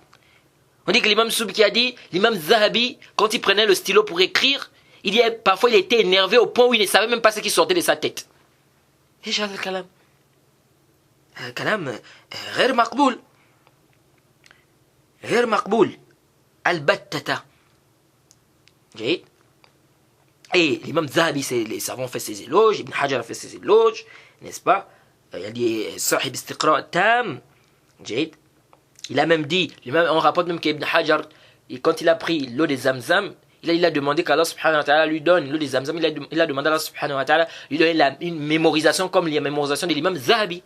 On dit que l'imam Subki a dit, l'imam Zahabi, quand il prenait le stylo pour écrire, parfois il était énervé au point où il ne savait même pas ce qui sortait de sa tête. Et j'ai le kalam. Kalam, غير مقبول. غير مقبول. البتة. Et l'imam Zahabi, les savants ont fait ses éloges, Ibn Hajar a fait ses éloges, n'est-ce pas? Il a dit Sahib Istiqra' Tam. Il a même dit, on rapporte même qu'Ibn Hajar, quand il a pris l'eau des Zamzam, il a demandé qu'Allah subhanahu wa ta'ala lui donne l'eau des Zamzam, il a demandé à Allah subhanahu wa ta'ala lui donner une mémorisation comme la mémorisation de l'imam Zahabi.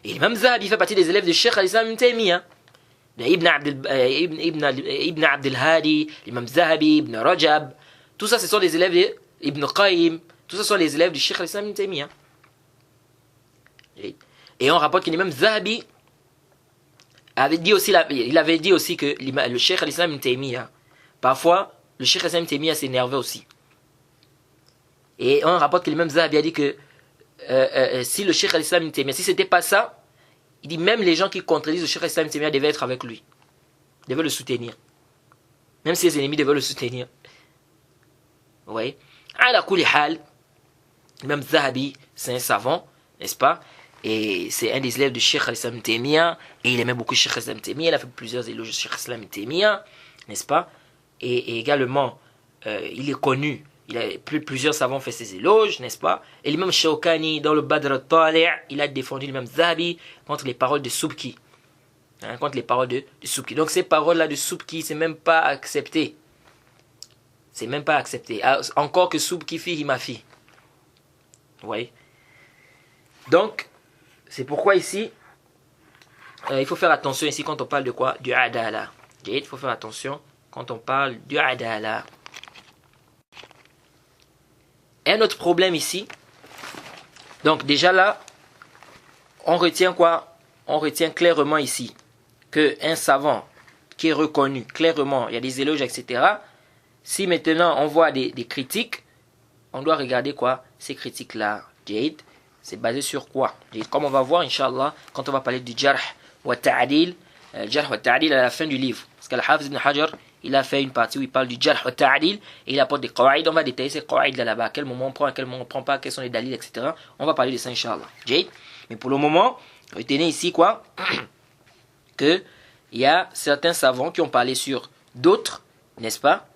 Et l'imam Zahabi fait partie des élèves de Cheikh al-Islam Ibn Taymiyyah. Ibn Abdel Hadi, l'imam Zahabi, Ibn Rajab, tout ça ce sont des élèves d'Ibn Qayyim, tout ça sont les élèves du Cheikh al-Islam Ibn Taymiyyah. Et on rapporte que l'imam Zahabi il avait dit aussi que le Cheikh al-Islam Ibn Taymiyyah, parfois le Cheikh al-Islam Ibn Taymiyyah s'énervait aussi. Et on rapporte que l'imam Zahabi a dit que si le Cheikh al-Islam Ibn Taymiyyah, si c'était pas ça, il dit même les gens qui contredisent le Cheikh al-Islam Ibn Taymiyyah devaient être avec lui, devaient le soutenir, même si les ennemis devaient le soutenir. Vous voyez? Ala kulli hal, l'imam Zahabi c'est un savant, n'est-ce pas? Et c'est un des élèves du Cheikh al-Islam Ibn Taymiyyah, et il aimait beaucoup Cheikh al-Islam Ibn Taymiyyah, il a fait plusieurs éloges de Cheikh al-Islam Ibn Taymiyyah, n'est-ce pas? Et également, il est connu, plusieurs savants ont fait ses éloges, n'est-ce pas? Et l'imam Shawkani, dans le Badr Tali', il a défendu l'imam Zahabi contre les paroles de Subki. Hein, contre les paroles de Subki. Donc ces paroles-là de Subki, c'est même pas accepté. C'est même pas accepté. Encore que Subki fihi ma fille. Vous voyez? Donc, c'est pourquoi ici, il faut faire attention ici quand on parle de quoi? Du adala. Il faut faire attention quand on parle du adala. Un autre problème ici. Donc déjà là, on retient quoi? On retient clairement ici qu'un savant qui est reconnu clairement, il y a des éloges, etc. Si maintenant on voit des critiques, on doit regarder quoi? Ces critiques-là. C'est basé sur quoi? Comme on va voir, Inch'Allah, quand on va parler du jarh wa ta'adil, jarh wa ta'adil à la fin du livre. Parce qu'Al-Hafiz ibn Hajar, il a fait une partie où il parle du jarh wa ta'adil et il apporte des qawaïd. On va détailler ces qawaïd là-bas. À quel moment on prend, à quel moment on ne prend pas, quels sont les dalils, etc. On va parler de ça, Inch'Allah. Mais pour le moment, retenez ici quoi? Que il y a certains savants qui ont parlé sur d'autres, n'est-ce pas?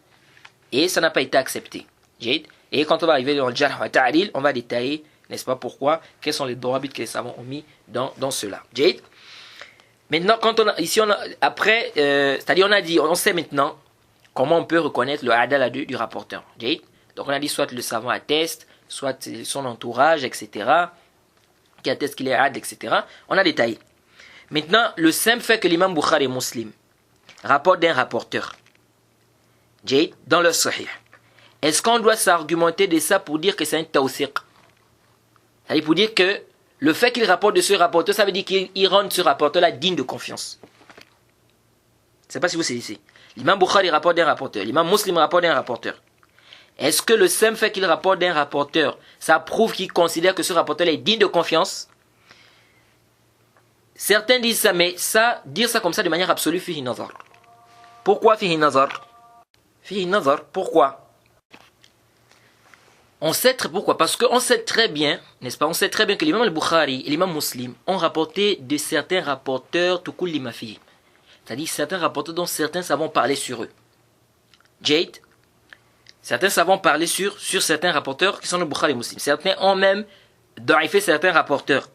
Et ça n'a pas été accepté. Et quand on va arriver dans le jarh wa ta'adil, on va détailler, n'est-ce pas, pourquoi, quels sont les droits que les savants ont mis dans cela. Maintenant, quand on a, ici, on a, après, c'est-à-dire on a dit, on sait maintenant comment on peut reconnaître le adala du rapporteur. Donc on a dit soit le savant atteste, soit son entourage, etc., qui atteste qu'il est ad, etc. On a détaillé. Maintenant, le simple fait que l'imam Bukhari est musulman rapporte d'un rapporteur, dans le sahih, est-ce qu'on doit s'argumenter de ça pour dire que c'est un tawsiq? C'est-à-dire pour dire que le fait qu'il rapporte de ce rapporteur, ça veut dire qu'il rend ce rapporteur-là digne de confiance. Je ne sais pas si vous saisissez. L'imam Bukhari rapporte d'un rapporteur, l'imam Muslim rapporte d'un rapporteur. Est-ce que le simple fait qu'il rapporte d'un rapporteur, ça prouve qu'il considère que ce rapporteur est digne de confiance? Certains disent ça, mais ça, dire ça comme ça de manière absolue, fihi nazar. Pourquoi fihi nazar? Fihi nazar, pourquoi? On sait pourquoi? Parce qu'on sait très bien, n'est-ce pas? On sait très bien que l'imam al-Bukhari et l'imam Muslim ont rapporté de certains rapporteurs tout cool limafi. C'est-à-dire certains rapporteurs dont certains savants parler sur eux. Certains savants parler sur certains rapporteurs qui sont le Bukhari et Muslim. Certains ont même daïfé certains rapporteurs.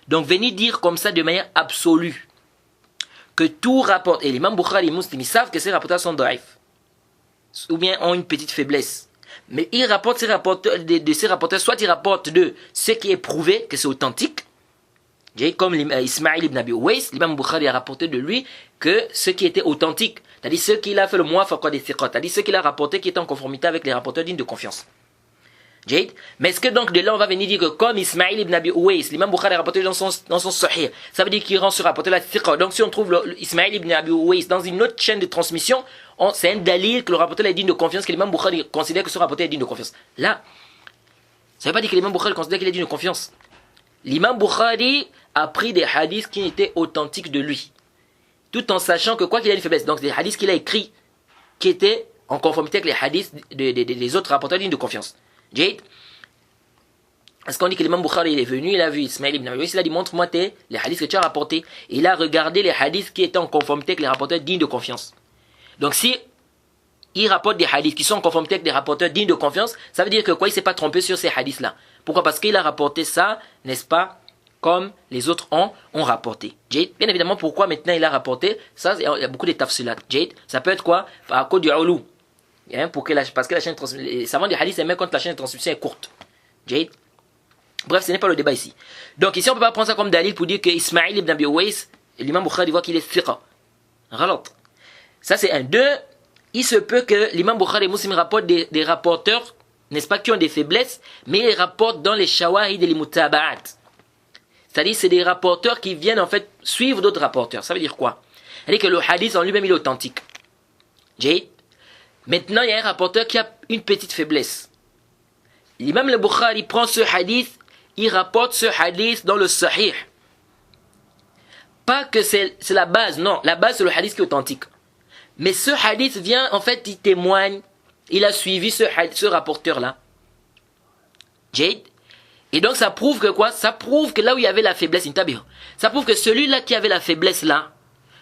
Donc venir dire comme ça de manière absolue que tout rapport, et l'imam Bukhari et Muslim, ils savent que ces rapporteurs sont daïfs, ou bien ont une petite faiblesse. Mais il rapporte ces rapporteurs, de ces rapporteurs, soit il rapporte de ce qui est prouvé, que c'est authentique, comme Ismaïl ibn Abi Uwais, l'imam Bukhari a rapporté de lui que ce qui était authentique, c'est-à-dire ce qu'il a fait le muwafaqa des thiqat, c'est-à-dire ce qu'il a rapporté qui est en conformité avec les rapporteurs dignes de confiance. Mais est-ce que donc de là on va venir dire que comme Ismaïl ibn Abi Uwais, l'imam Bukhari a rapporté dans son sahih, ça veut dire qu'il rend ce rapporteur-là thiqa. Donc si on trouve Ismaïl ibn Abi Uwais dans une autre chaîne de transmission, c'est un dalil que le rapporteur est digne de confiance, que l'imam Bukhari considère que ce rapporteur est digne de confiance. Là, ça ne veut pas dire que l'imam Bukhari considère qu'il est digne de confiance. L'imam Bukhari a pris des hadiths qui étaient authentiques de lui, tout en sachant que quoi qu'il ait une faiblesse, donc des hadiths qu'il a écrits qui étaient en conformité avec les hadiths des autres rapporteurs dignes de confiance. Parce qu'on dit que l'imam Bukhari il est venu, il a vu Ismaïl ibn Abi Uwais, il a dit montre-moi les hadiths que tu as rapportés. Et il a regardé les hadiths qui étaient en conformité avec les rapporteurs dignes de confiance. Donc si il rapporte des hadiths qui sont en conformité avec des rapporteurs dignes de confiance, ça veut dire que quoi, il ne s'est pas trompé sur ces hadiths-là. Pourquoi? Parce qu'il a rapporté ça, n'est-ce pas, comme les autres ont rapporté. Bien évidemment, pourquoi maintenant il a rapporté ça? Il y a beaucoup de tafsilat. Ça peut être quoi? À cause du aulu. Parce que la chaîne de transmission, les savants du hadith aiment quand la chaîne de transmission est courte. Bref, ce n'est pas le débat ici. Donc ici, on ne peut pas prendre ça comme dalil pour dire que Ismaïl ibn Abi Uwais, l'imam Bukhari voit qu'il est thiqa. Ça c'est un. Deux, il se peut que l'imam Bukhari et Muslim rapportent des rapporteurs, n'est-ce pas, qui ont des faiblesses, mais ils rapportent dans les shawahid et les mutaba'at. C'est-à-dire, c'est des rapporteurs qui viennent en fait suivre d'autres rapporteurs. Ça veut dire quoi? C'est-à-dire que le hadith en lui-même il est authentique. Maintenant, il y a un rapporteur qui a une petite faiblesse. L'imam al-Bukhari prend ce hadith, il rapporte ce hadith dans le sahih. Pas que c'est la base, non. La base, c'est le hadith qui est authentique. Mais ce hadith vient, en fait, il témoigne. Il a suivi ce rapporteur-là. Et donc, ça prouve que quoi? Ça prouve que là où il y avait la faiblesse, ça prouve que celui-là qui avait la faiblesse là,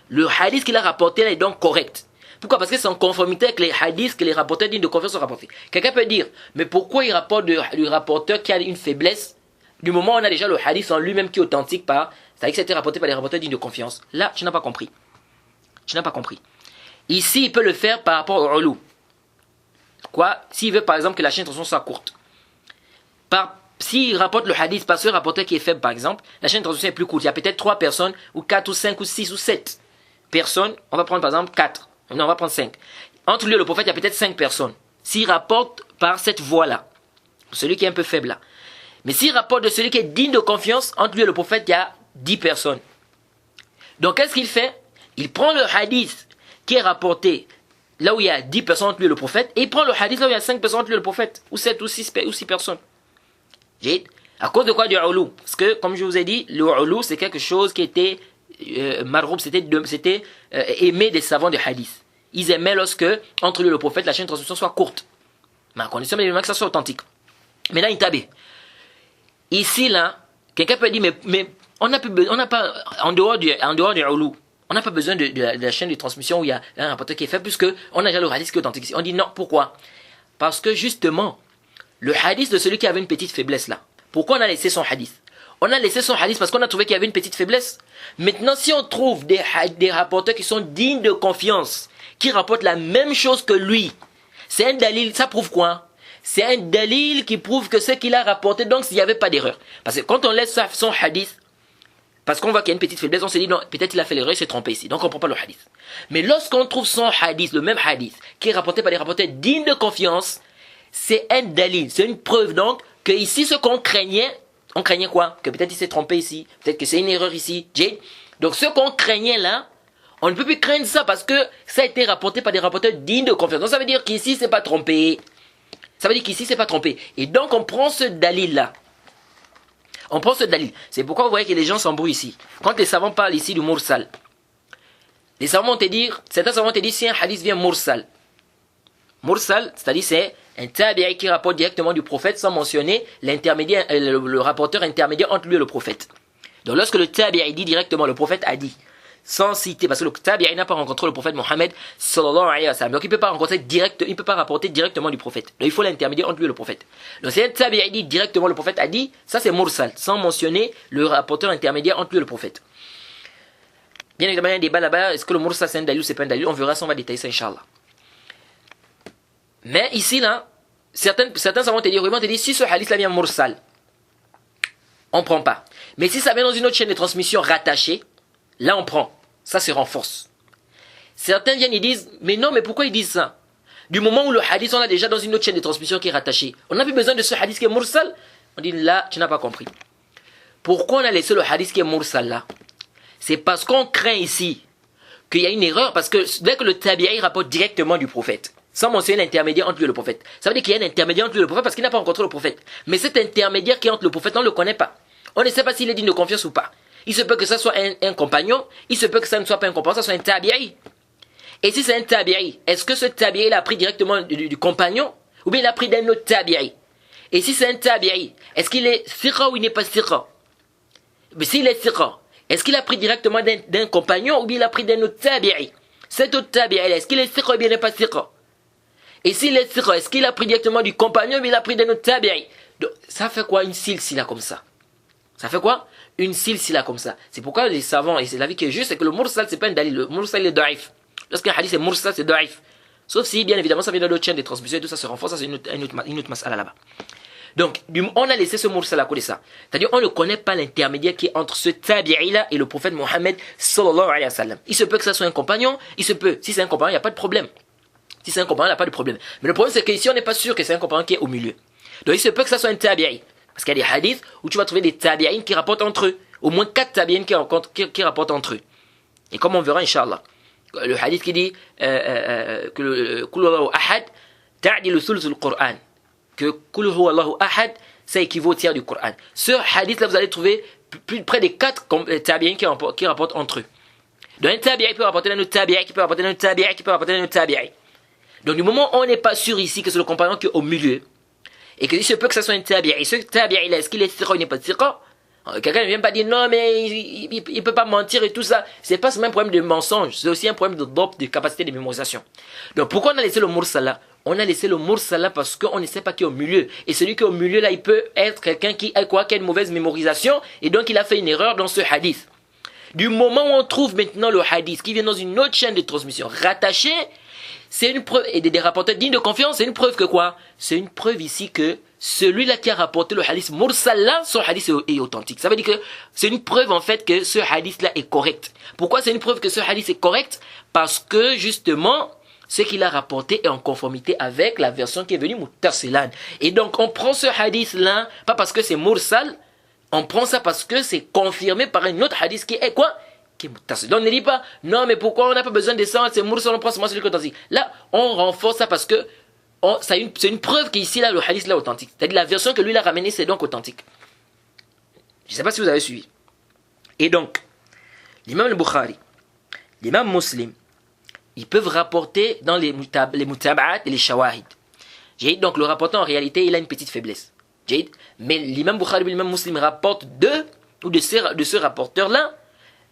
le hadith qu'il a rapporté là est donc correct. Pourquoi? Parce que c'est en conformité avec les hadiths que les rapporteurs dignes de confiance ont rapportés. Quelqu'un peut dire, mais pourquoi il rapporte du rapporteur qui a une faiblesse, du moment où on a déjà le hadith en lui-même qui est authentique c'est-à-dire que c'était rapporté par les rapporteurs dignes de confiance. Là, tu n'as pas compris. Tu n'as pas compris. Ici, il peut le faire par rapport au ulou. Quoi? S'il veut par exemple que la chaîne de transmission soit courte. s'il rapporte le hadith par ce rapporteur qui est faible, par exemple, la chaîne de transmission est plus courte. Il y a peut-être 3 personnes, ou 4, ou 5, ou 6, ou 7 personnes. On va prendre par exemple 4. Non, on va prendre 5. Entre lui et le prophète, il y a peut-être 5 personnes. S'il rapporte par cette voie-là, celui qui est un peu faible là. Mais s'il rapporte de celui qui est digne de confiance, entre lui et le prophète, il y a 10 personnes. Donc qu'est-ce qu'il fait? Il prend le hadith qui est rapporté là où il y a 10 personnes entre lui et le prophète, et il prend le hadith là où il y a 5 personnes entre lui et le prophète, ou 7 ou 6 personnes. À cause de quoi? Du ulou? Parce que, comme je vous ai dit, le ulou, c'est quelque chose qui était marroub, c'était aimé des savants de hadith. Ils aimaient lorsque, entre lui et le prophète, la chaîne de transmission soit courte. Mais à condition que ça soit authentique. Maintenant, il tabe. Ici, là, quelqu'un peut dire, mais on n'a pas, en dehors du ulou, on n'a pas besoin de la chaîne de transmission où il y a un rapporteur qui est fait, puisque on a déjà le hadith qui est authentique ici. On dit non, pourquoi? Parce que justement, le hadith de celui qui avait une petite faiblesse là, pourquoi on a laissé son hadith? On a laissé son hadith parce qu'on a trouvé qu'il y avait une petite faiblesse. Maintenant, si on trouve des rapporteurs qui sont dignes de confiance, qui rapportent la même chose que lui, c'est un dalil, ça prouve quoi? C'est un dalil qui prouve que ce qu'il a rapporté, donc s'il n'y avait pas d'erreur. Parce que quand on laisse son hadith, parce qu'on voit qu'il y a une petite faiblesse, on se dit non, peut-être il a fait l'erreur, il s'est trompé ici, donc on ne prend pas le hadith. Mais lorsqu'on trouve son hadith, le même hadith, qui est rapporté par des rapporteurs dignes de confiance, c'est un dalil, c'est une preuve donc que ici ce qu'on craignait, on craignait quoi? Que peut-être il s'est trompé ici, peut-être que c'est une erreur ici. Donc ce qu'on craignait là, on ne peut plus craindre ça parce que ça a été rapporté par des rapporteurs dignes de confiance. Donc ça veut dire qu'ici c'est pas trompé. Ça veut dire qu'ici c'est pas trompé. Et donc on prend ce dalil là. On prend ce dalil. C'est pourquoi vous voyez que les gens s'embrouillent ici. Quand les savants parlent ici du mursal, les savants vont te dire, certains savants vont te dire si un hadith vient mursal. Mursal, c'est-à-dire c'est un tabi'i qui rapporte directement du prophète sans mentionner l'intermédiaire, le rapporteur intermédiaire entre lui et le prophète. Donc lorsque le tabi'i dit directement, le prophète a dit, sans citer, parce que le tabi'i n'a pas rencontré le prophète Mohammed sallallahu alayhi wa sallam. Donc il peut pas rapporter directement du prophète. Donc il faut l'intermédiaire entre lui et le prophète. Donc si un tabi'i dit directement le prophète a dit, ça c'est mursal, sans mentionner le rapporteur intermédiaire entre lui et le prophète. Bien évidemment, il y a un débat là-bas, est-ce que le mursal c'est un dalil ou c'est pas un dalil? On verra ça, on va détailler ça Inch'Allah. Mais ici là, certains savants te dire, si ce hadith là vient mursal, on prend pas. Mais si ça vient dans une autre chaîne de transmission rattachée, là on prend. Ça se renforce. Certains viennent et disent, mais non, mais pourquoi ils disent ça? Du moment où le hadith, on l'a déjà dans une autre chaîne de transmission qui est rattachée. On n'a plus besoin de ce hadith qui est mursal. On dit, là, tu n'as pas compris. Pourquoi on a laissé le hadith qui est mursal là? C'est parce qu'on craint ici qu'il y a une erreur, parce que dès que le tabi'i rapporte directement du prophète, sans mentionner l'intermédiaire entre lui et le prophète. Ça veut dire qu'il y a un intermédiaire entre lui et le prophète parce qu'il n'a pas rencontré le prophète. Mais cet intermédiaire qui est entre le prophète, on ne le connaît pas. On ne sait pas s'il est digne de confiance ou pas. Il se peut que ça soit un compagnon, il se peut que ça ne soit pas un compagnon, ça soit un tabi'i. Et si c'est un tabi'i, est-ce que ce tabi'i il a pris directement du compagnon ou bien il a pris d'un autre tabi'i? Et si c'est un tabi'i, est-ce qu'il est thiqa ou il n'est pas thiqa? Mais s'il est thiqa, est-ce qu'il a pris directement d'un compagnon ou bien il a pris d'un autre tabi'i? Cet autre tabi'i, est-ce qu'il est thiqa ou bien il n'est pas thiqa? Et s'il est thiqa, est-ce qu'il a pris directement du compagnon ou bien il a pris d'un autre tabi'i? Donc ça fait quoi une silsila comme ça? Ça fait quoi? Une silsila comme ça. C'est pourquoi les savants, et c'est l'avis qui est juste, c'est que le mursal c'est pas un dalil. Le mursal est da'if. Lorsqu'un hadith est mursal, c'est da'if. Sauf si, bien évidemment, ça vient de l'autre chaîne de transmission et tout ça se renforce, ça c'est une autre mas'ala là-bas. Donc, on a laissé ce mursal à côté de ça. C'est-à-dire, on ne connaît pas l'intermédiaire qui est entre ce tabi'i-là et le prophète Mohammed sallallahu alayhi wa sallam. Il se peut que ça soit un compagnon, il se peut. Si c'est un compagnon, il n'y a pas de problème. Si c'est un compagnon, il n'y a pas de problème. Mais le problème, c'est qu'ici, on n'est pas sûr que c'est un compagnon qui est au milieu. Donc, il se peut que ça soit un tabi'i. Parce qu'il y a des hadiths où tu vas trouver des tabi'in qui rapportent entre eux. Au moins 4 tabi'in qui rapportent entre eux. Et comme on verra, Inch'Allah. Le hadith qui dit que le Qul huwallahu ahad ta'dilu thuluthul Qur'an. Que Qul huwallahu ahad, ça équivaut au tiers du Qur'an. Ce hadith-là, vous allez trouver près des 4 tabi'in qui rapportent entre eux. Donc un tabi'i peut rapporter un autre tabi'i, qui peut rapporter un autre tabi'i, qui peut rapporter un autre tabi'i. Donc du moment où on n'est pas sûr ici que c'est le compagnon qui est au milieu, et que il se peut que ça soit un tabi'i, ce tabi'i-là, est-ce qu'il est thiqa ou il n'est pas thiqa? Quelqu'un ne vient pas dire non, mais il ne peut pas mentir et tout ça. C'est pas seulement un problème de mensonge, c'est aussi un problème de capacité de mémorisation. Donc pourquoi on a laissé le mursal là? On a laissé le mursal là parce qu'on ne sait pas qui est au milieu. Et celui qui est au milieu là, il peut être quelqu'un qui a une mauvaise mémorisation et donc il a fait une erreur dans ce hadith. Du moment où on trouve maintenant le hadith qui vient dans une autre chaîne de transmission rattachée, c'est une preuve, et des rapporteurs dignes de confiance, c'est une preuve que quoi? C'est une preuve ici que celui-là qui a rapporté le hadith mursal là, son hadith est authentique. Ça veut dire que c'est une preuve en fait que ce hadith-là est correct. Pourquoi c'est une preuve que ce hadith est correct? Parce que justement, ce qu'il a rapporté est en conformité avec la version qui est venue muttasilan. Et donc on prend ce hadith-là, pas parce que c'est mursal, on prend ça parce que c'est confirmé par un autre hadith qui est quoi? Qui est muttasil. Donc on ne dit pas, non mais pourquoi on n'a pas besoin de ça, c'est mursal, on prend seulement celui qui est authentique. Là, on renforce ça parce que c'est une preuve qu'ici, là, le hadith là, est authentique. C'est-à-dire la version que lui a ramenée, c'est donc authentique. Je ne sais pas si vous avez suivi. Et donc, l'imam al-Bukhari, l'imam Muslim, ils peuvent rapporter dans les mutaba'at et les shawahid. Donc le rapporteur, en réalité, il a une petite faiblesse. Mais l'imam Bukhari et l'imam Muslim rapportent de ce rapporteur-là.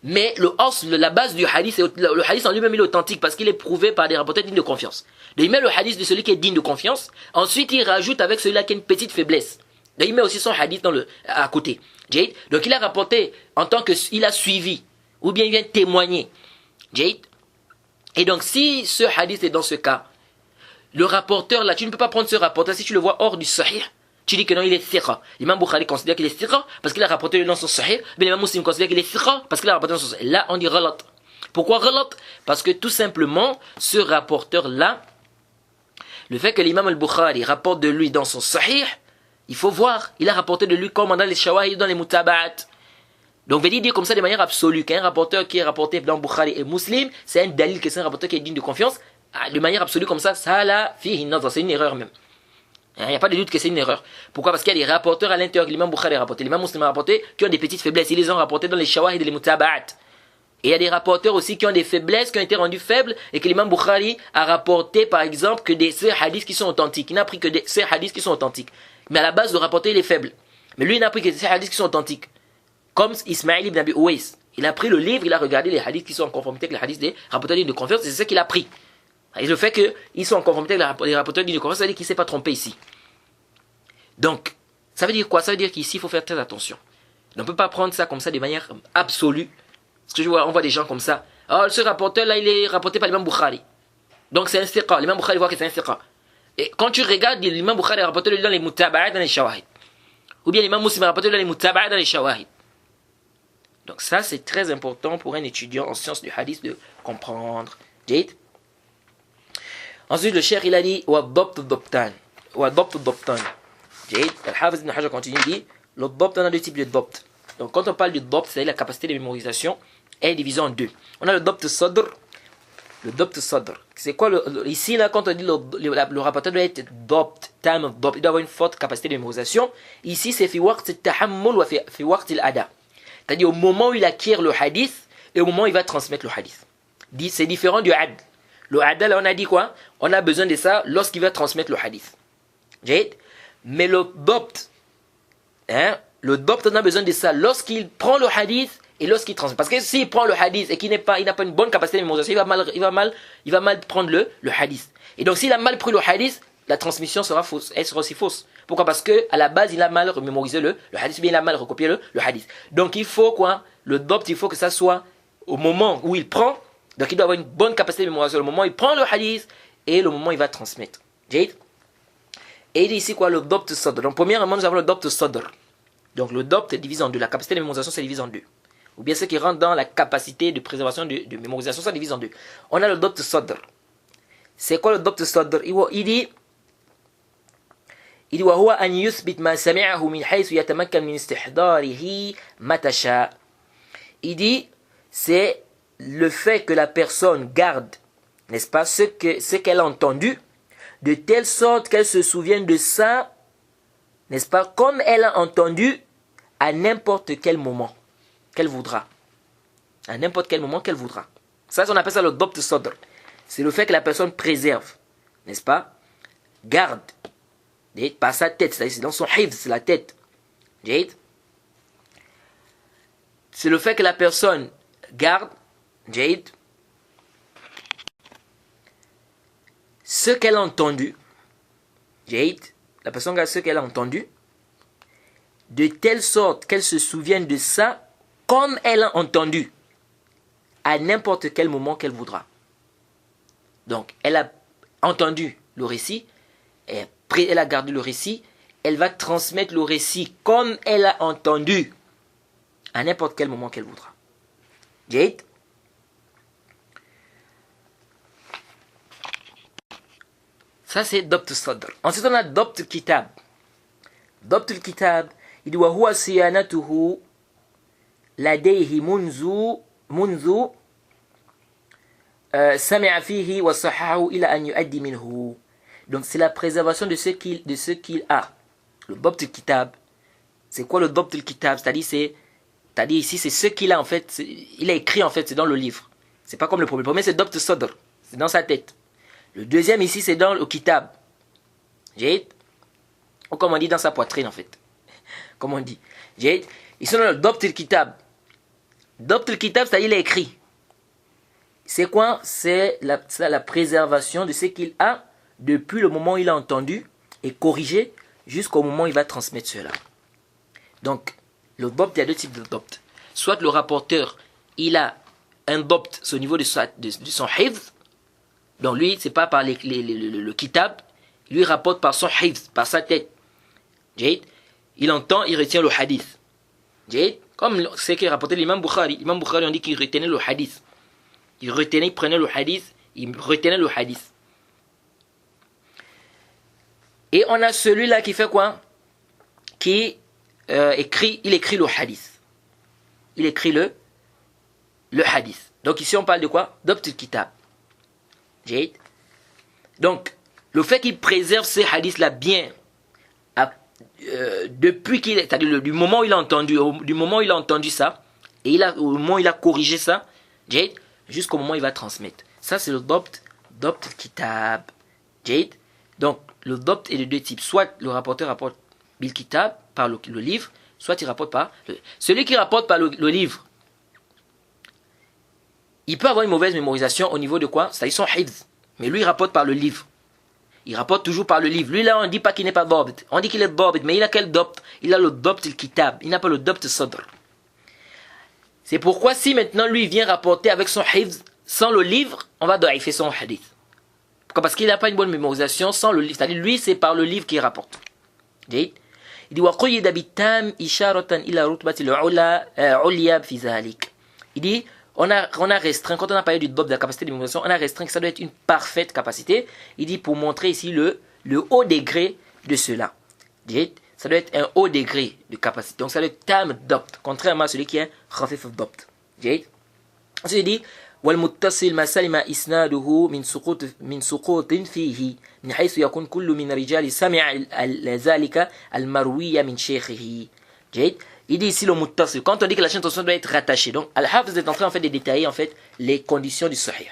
Mais la base du hadith, le hadith en lui-même il est authentique parce qu'il est prouvé par des rapporteurs dignes de confiance. Donc il met le hadith de celui qui est digne de confiance. Ensuite il rajoute avec celui-là qui a une petite faiblesse. Donc il met aussi son hadith à côté. Donc il a rapporté en tant qu'il a suivi ou bien il vient témoigner. Et donc si ce hadith est dans ce cas, le rapporteur là, tu ne peux pas prendre ce rapporteur si tu le vois hors du sahih. Tu dis que non, il est thiqa. L'imam Bukhari considère qu'il est thiqa parce qu'il a rapporté dans son sahih. Mais l'imam Muslim considère qu'il est thiqa parce qu'il a rapporté dans son sahih. Là, on dit ghalat. Pourquoi ghalat? Parce que tout simplement, ce rapporteur-là, le fait que l'imam al-Bukhari rapporte de lui dans son sahih, il faut voir. Il a rapporté de lui comme dans les shawahid, dans les mutaba'at. Donc, veut dire comme ça de manière absolue qu'un rapporteur qui est rapporté dans Bukhari et Muslim, c'est un dalil que c'est un rapporteur qui est digne de confiance. De manière absolue comme ça là, fihi nazar, c'est une erreur même. Il n'y a pas de doute que c'est une erreur. Pourquoi? Parce qu'il y a des rapporteurs à l'intérieur que l'imam Bukhari a rapporté, l'imam Muslim a rapporté, qui ont des petites faiblesses. Ils les ont rapportés dans les shawahid et les mutaba'at. Et il y a des rapporteurs aussi qui ont des faiblesses, qui ont été rendus faibles, et que l'imam Bukhari a rapporté, par exemple, que ces hadiths qui sont authentiques. Il n'a pris que ces hadiths qui sont authentiques. Mais à la base, le rapporteur, il est faible. Mais lui, il n'a pris que ces hadiths qui sont authentiques. Comme Ismaïl ibn Abi Ouais. Il a pris le livre, il a regardé les hadiths qui sont en conformité avec les hadiths des rapporteurs de confiance, c'est ce qu'il a pris. Et le fait qu'ils sont en conformité avec les rapporteurs de confiance, ça veut dire qu'il ne s'est pas trompé ici. Donc, ça veut dire quoi? Ça veut dire qu'ici, il faut faire très attention. On ne peut pas prendre ça comme ça de manière absolue. Parce que on voit des gens comme ça. Oh, ce rapporteur-là, il est rapporté par l'imam Bukhari. Donc, c'est un thiqa. L'imam Bukhari voit que c'est un thiqa. Et quand tu regardes, l'imam Bukhari est rapporté dans les mutaba'at, dans les shawahid. Ou bien l'imam Muslim est rapporté dans les mutaba'at, dans les shawahid. Donc, ça, c'est très important pour un étudiant en sciences du hadith de comprendre. Ensuite, le cheikh, il a dit wa dabt dabtan. Wa dabt dabtan. Al-Hafiz ibn Hajar continue, il dit le dabt, on a deux types de dabt. Donc quand on parle du dabt, c'est la capacité de mémorisation est divisée en deux. On a le dabt sadr. Le dabt sadr. C'est quoi ici là, quand on dit le rapporteur doit être dabt, tam dabt, il doit avoir une forte capacité de mémorisation. Ici c'est fi waqt al-tahammul wa fi waqt al-ada. C'est-à-dire au moment où il acquiert le hadith et au moment où il va transmettre le hadith. C'est différent du ad. Le ad là, on a dit quoi? On a besoin de ça lorsqu'il va transmettre le hadith. Mais le dabt, on a besoin de ça lorsqu'il prend le hadith et lorsqu'il transmet. Parce que s'il prend le hadith et qu'il n'a pas une bonne capacité de mémorisation, il va mal prendre le hadith. Et donc s'il a mal pris le hadith, la transmission sera fausse. Elle sera aussi fausse. Pourquoi? Parce qu'à la base, il a mal mémorisé le hadith, ou bien il a mal recopié le hadith. Donc il faut quoi? Le dabt, il faut que ça soit au moment où il prend. Donc il doit avoir une bonne capacité de mémorisation. Le moment où il prend le hadith et le moment où il va transmettre. Et il dit ici quoi? Le dabt sadr. Donc premièrement, nous avons le dabt sadr. Donc le dabt est divisé en deux. La capacité de mémorisation, c'est divisé en deux. Ou bien ce qui rentre dans la capacité de préservation de mémorisation, ça divise en deux. On a le dabt sadr. C'est quoi le dabt sadr? Il dit وهو أن يثبت ما سمعه من حيث يتمكن من استحضاره متى شاء. Il dit c'est le fait que la personne garde, n'est-ce pas, ce qu'elle a entendu, de telle sorte qu'elle se souvienne de ça, n'est-ce pas, comme elle a entendu à n'importe quel moment qu'elle voudra. À n'importe quel moment qu'elle voudra. Ça, on appelle ça le dabt sadr. C'est le fait que la personne préserve, n'est-ce pas, garde, par sa tête, c'est dans son hifz, c'est la tête. C'est le fait que la personne garde, ce qu'elle a entendu, la personne garde ce qu'elle a entendu, de telle sorte qu'elle se souvienne de ça comme elle a entendu, à n'importe quel moment qu'elle voudra. Donc, elle a entendu le récit, elle a gardé le récit, elle va transmettre le récit comme elle a entendu à n'importe quel moment qu'elle voudra. Jade. Ça c'est Dabt al-Sadr. Ensuite on a Dabt al-Kitab. Dabt al-Kitab, il dit wa huwa siyanatuhu ladayhi munzu sami'a fihi wa sahahu ila an yu'addi minhu. Donc c'est la préservation de ce qu'il a. Le Dabt al-Kitab. C'est quoi le Dabt al-Kitab? C'est-à-dire ici c'est ce qu'il a en fait, il a écrit en fait, c'est dans le livre. C'est pas comme le premier. Le premier c'est Dabt al-Sadr, c'est dans sa tête. Le deuxième ici, c'est dans le kitab. Ou comme on dit dans sa poitrine en fait. Comme on dit. Ils sont dans le Dabt al-Kitab. Dabt al-Kitab, c'est-à-dire il a écrit. C'est quoi? C'est la préservation de ce qu'il a depuis le moment où il a entendu et corrigé jusqu'au moment où il va transmettre cela. Donc, le Dabt, il y a deux types de Dabt. Soit le rapporteur, il a un Dabt au niveau de son hifz. Donc lui, c'est pas par le kitab, lui rapporte par son hifz, par sa tête. Il entend, il retient le hadith. Comme ce qui est rapporté de l'imam Bukhari. L'imam Bukhari, on dit qu'il retenait le hadith. Il prenait le hadith, il retenait le hadith. Et on a celui-là qui fait quoi? Il écrit le hadith. Il écrit le hadith. Donc ici on parle de quoi? Dabt al-Kitab. Donc, le fait qu'il préserve ces hadiths-là bien, depuis c'est-à-dire du moment où il a entendu, ça, et au moment où il a corrigé ça, jusqu'au moment où il va transmettre. Ça, c'est le Dabt al-Kitab. Donc, le Dabt est de deux types. Soit le rapporteur rapporte bil kitab, par le livre, soit il rapporte par... Celui qui rapporte par le livre, il peut avoir une mauvaise mémorisation au niveau de quoi? C'est-à-dire son hifz. Mais lui, il rapporte par le livre. Il rapporte toujours par le livre. Lui, là, on ne dit pas qu'il n'est pas Dabt. On dit qu'il est Dabt. Mais il a quel Dabt? Il a le Dabt al-Kitab. Il n'a pas le Dabt al-Sadr. C'est pourquoi si maintenant lui vient rapporter avec son hifz, sans le livre, on va daïfer son hadith. Pourquoi? Parce qu'il n'a pas une bonne mémorisation sans le livre. C'est-à-dire lui, c'est par le livre qu'il rapporte. Il dit وَقُيِّدَ بِالتَّامِ إِشَارَةً إِلَى رُتْبَةِ الْعُلْيَا فِي ذَلِكَ. Il dit on a restreint, quand on a parlé du Dabt, de la capacité de mémorisation, on a restreint que ça doit être une parfaite capacité. Il dit pour montrer ici le haut degré de cela. Ça doit être un haut degré de capacité. Donc ça doit être tam Dabt, contrairement à celui qui est khafif Dabt. Ensuite il dit والمتصل ما سلم إسناده من سقوط فيه من حيث يكون كل من رجال سمع ذلك المروي من شيخه. Il dit ici le muttasil. Quand on dit que la chaîne de transmission doit être rattachée, donc Al-Hafiz est en train de détailler en fait les conditions du sahih.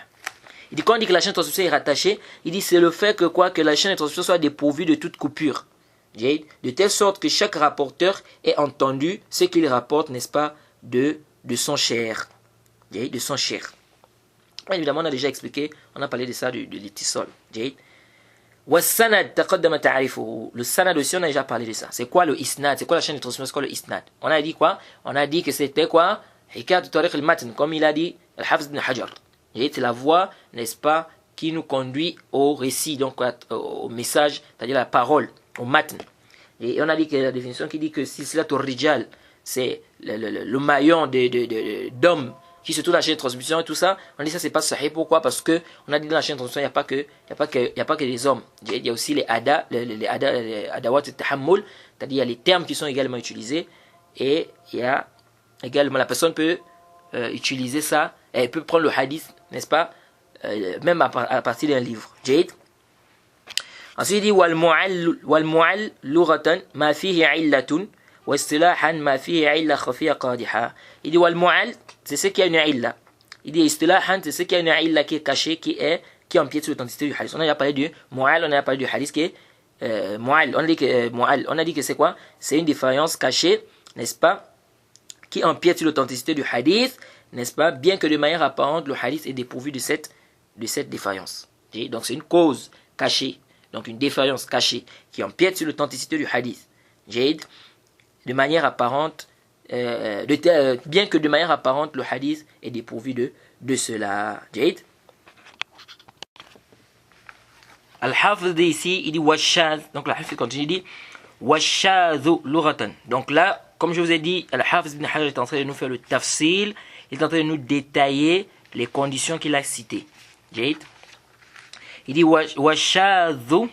Il dit quand on dit que la chaîne de transmission est rattachée, il dit c'est le fait que la chaîne de transmission soit dépourvue de toute coupure. De telle sorte que chaque rapporteur ait entendu ce qu'il rapporte, n'est-ce pas, de son cher. De son cher. Évidemment, on a déjà expliqué, on a parlé de ça, de l'ittisal. والسند تقدم تعريفه. Le sanad aussi, on a déjà parlé de ça. C'est quoi le isnad? C'est quoi la chaîne de transmission? C'est quoi le isnad? On a dit quoi? On a dit que c'était quoi? Hikayat tariq al-matn, comme il a dit Al-Hafiz ibn Hajar. C'est la voix, n'est-ce pas, qui nous conduit au récit, donc au message, c'est-à-dire la parole, au matn. Et on a dit que la définition qui dit que silsilatul rijal, c'est le maillon d'hommes qui se trouve dans la chaîne de transmission et tout ça, on dit ça c'est pas sahih. Pourquoi? Parce que on a dit dans la chaîne de transmission il n'y a pas que les hommes, il y a aussi les adawat tahammul, c'est-à-dire il y a les termes qui sont également utilisés, et il y a également la personne peut utiliser ça, elle peut prendre le hadith, n'est-ce pas, même à partir d'un livre. Ensuite il dit wal mu'all lughatan ma fihi illatun wa istilahan ma fihi illa khafiya qadiha. Il dit wal mu'all, c'est ce qui a une illa. Il dit istilahan, c'est ce qui a une illa qui est cachée, qui empiète sur l'authenticité du hadith. On a déjà parlé du mu'all, on a parlé du hadith qui est mu'all. On a dit que c'est quoi? C'est une défaillance cachée, n'est-ce pas, qui empiète sur l'authenticité du hadith, n'est-ce pas, bien que de manière apparente le hadith est dépourvu de cette défaillance. Donc c'est une cause cachée, donc une défaillance cachée qui empiète sur l'authenticité du hadith. De manière apparente, bien que de manière apparente le hadith est dépourvu de cela. Al-Hafiz dit ici, il dit washad, donc le Hafiz continue, il dit وَالشَّاذُ لُغَةً. Donc là, comme je vous ai dit, Al-Hafiz ibn Hajar est en train de nous faire le tafsil, il est en train de nous détailler les conditions qu'il a citées. Il dit وَالشَّاذُ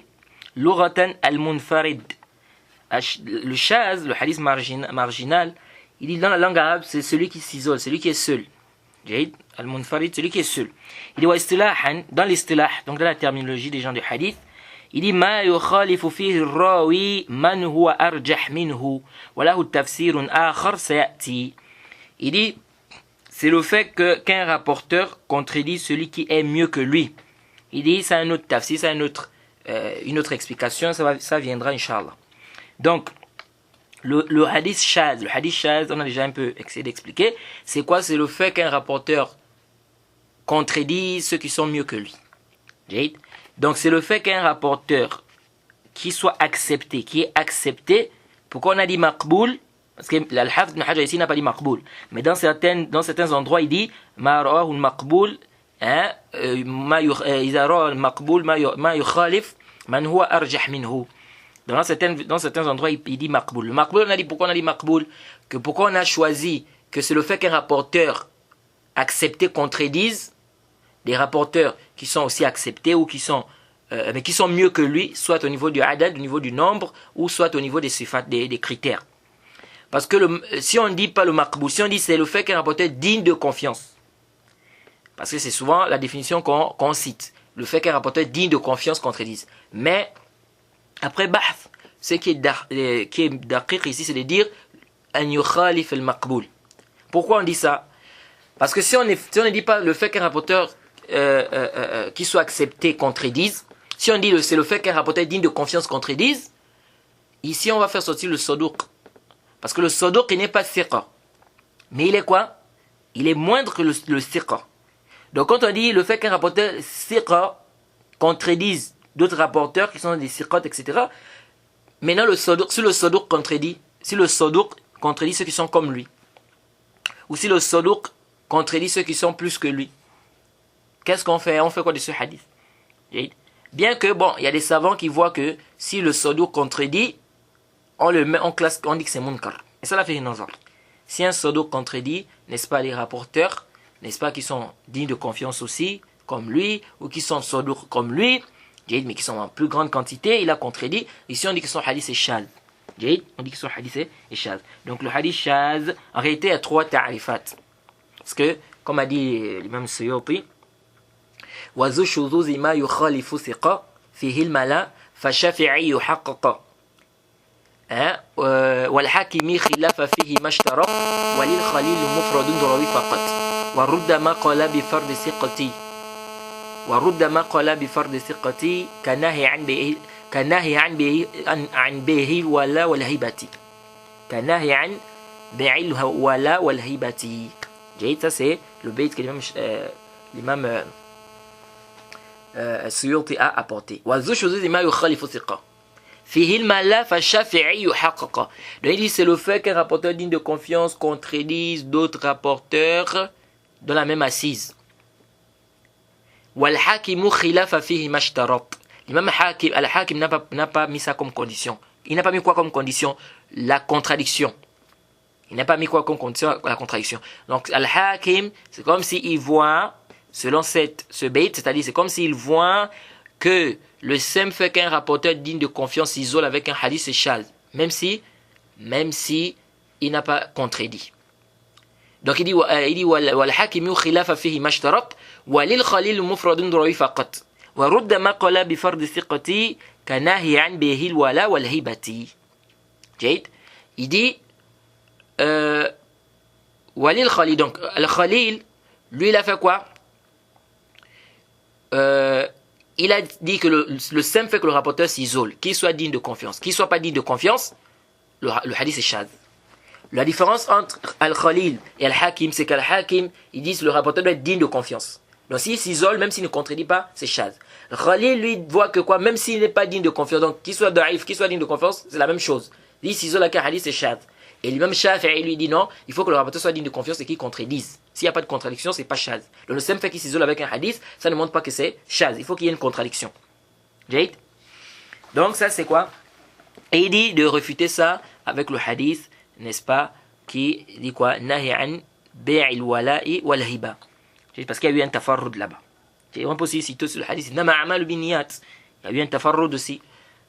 لُغَةً الْمُنْفَرِد. Le shaz, le hadith marginal, il dit dans la langue arabe, c'est celui qui s'isole, celui qui est seul. Al-Munfarid, celui qui est seul. Il dit وَإِسْتِلَاحًا, dans l'istilah, donc dans la terminologie des gens du hadith, il dit ما يخالف فيه الراوي من هو أرجح منه وله تفسير آخر سيأتي. Il dit c'est le fait qu'un rapporteur contredit celui qui est mieux que lui. Il dit c'est un autre tafsir, c'est une autre explication, ça viendra Inch'Allah. Donc le hadith shaz, on a déjà un peu essayé d'expliquer, c'est quoi? C'est le fait qu'un rapporteur contredit ceux qui sont mieux que lui. Donc c'est le fait qu'un rapporteur qui soit accepté, qui est accepté, pourquoi on a dit maqboul? Parce que l'Al-Hafiz ibn Hajar ici n'a pas dit maqboul, mais dans certains endroits il dit ma rawahu al-maqboul, إذا روى المقبول ما يخالف من هو أرجح منه. Dans certains endroits, il dit maqboul. Le maqboul, on a dit pourquoi on a dit maqboul? Que pourquoi on a choisi que c'est le fait qu'un rapporteur accepté contredise des rapporteurs qui sont aussi acceptés ou qui sont mieux que lui, soit au niveau du adad, au niveau du nombre, ou soit au niveau des sifat, des critères. Parce que si on ne dit pas le maqboul, si on dit c'est le fait qu'un rapporteur digne de confiance, parce que c'est souvent la définition qu'on cite, le fait qu'un rapporteur digne de confiance contredise. Mais après bahth, ce qui est daqiq ici, c'est de dire an yukhalif al-maqboul. Pourquoi on dit ça? Parce que si on ne dit pas le fait qu'un rapporteur qui soit accepté contredise, si on dit c'est le fait qu'un rapporteur digne de confiance contredise, ici on va faire sortir le saduq. Parce que le saduq il n'est pas thiqa. Mais il est quoi? Il est moindre que le thiqa. Donc quand on dit le fait qu'un rapporteur thiqa contredise d'autres rapporteurs qui sont des thiqat, etc. Maintenant si le saduq contredit ceux qui sont comme lui, ou si le saduq contredit ceux qui sont plus que lui, qu'est-ce qu'on fait? On fait quoi de ce hadith? Bien que, bon, il y a des savants qui voient que si le saduq contredit, on dit que c'est munkar. Et ça l'a fait une nazar. Si un saduq contredit, n'est-ce pas, les rapporteurs, n'est-ce pas, qui sont dignes de confiance aussi, comme lui, ou qui sont saduq comme lui, mais qui sont en plus grande quantité, il a contredit. Ici, on dit que son hadith est shaz. On dit que son hadith est shaz. Donc le hadith shaz, en réalité, il y a 3 ta'rifat. Parce que, comme a dit l'imam Suyuti, وَذُو الشُّذُوذِ مَا يُخَالِفُ ثِقَةً فِيهِ الْمَلَا فَالشَّافِعِيُّ يُحَقَّقَ وَالْحَاكِمِ خِلَافَ فِيهِ مَا اشْتَرَطَ وَلِلْخَلِيلِ مُفْرَدٌ رَوِي فَقَطْ وَرُدَّمَا قَالَ بِفَرْضِ ثِقَةٍ وَرُدَّمَا قَالَ بِفَرْضِ ثِقَةٍ كَنَّهِي عَنْ بَيْعِ الْوَلَا وَالْهِبَةِ كَنَّهِي عَنْ بَيْعِ الْوَلَا وَالْهِبَةِ. Ça c'est le bayt que l'imam Suyuti a apporté. وَذُو الشُّذُوذِ مَا يُخَالِفُ ثِقَةً فِيهِ الْمَلَا فَالشَّافِعِيُّ يُحَقَّقَ. Donc il dit c'est le fait qu'un rapporteur digne de confiance contredise d'autres rapporteurs dans la même assise. وَالْحَاكِمُ خِلَافَ فِيهِ مَا اشْتَرَطَ. L'imam Al-Hakim n'a pas mis ça comme condition. Il n'a pas mis quoi comme condition? La contradiction. Il n'a pas mis quoi comme condition? La contradiction. Donc Al-Hakim, c'est comme s'il voit, selon ce bayt, c'est-à-dire c'est comme s'il voit que le simple fait qu'un rapporteur digne de confiance s'isole avec un hadith, c'est shaz. Même si il n'a pas contredit. Donc il dit وَالْحَاكِمُ خِلَافَ فِيهِ مَا اشْتَرَطَ وَلِلْخَلِيلِ مُفْرَدٌ رَوِي فَقَطْ وَرُدَّمَا قَالَ بِفَرْضِ ثِقَةٍ كَنَّهِي عَنْ بَيْعِ الْوَلَا وَالْهِبَةِ. Il dit Walil Khalil, donc Al-Khalil, lui il a fait quoi? Il a dit que le simple fait que le rapporteur s'isole, qu'il soit digne de confiance, qu'il soit pas digne de confiance, le hadith est shaz. La différence entre Al-Khalil et Al-Hakim, c'est qu'Al-Hakim, ils disent que le rapporteur doit être digne de confiance. Donc s'il s'isole, même s'il ne contredit pas, c'est shaz. Khalil, lui, voit que quoi? Même s'il n'est pas digne de confiance, donc qu'il soit da'if, qu'il soit digne de confiance, c'est la même chose. Il s'isole avec un hadith, c'est shaz. Et lui-même Shafi'i lui dit non, il faut que le rapporteur soit digne de confiance et qu'il contredise. S'il n'y a pas de contradiction, c'est pas shaz. Le simple fait qu'il s'isole avec un hadith, ça ne montre pas que c'est shaz. Il faut qu'il y ait une contradiction. Donc ça c'est quoi? Et il dit de réfuter ça avec le hadith, n'est-ce pas, qui dit quoi? Nahi an bay'il wala'i wal hiba. Parce qu'il y a eu un tafarrud là-bas. On peut aussi citer sur le hadith, nama a'malu binniyat. Il y a eu un tafarrud aussi.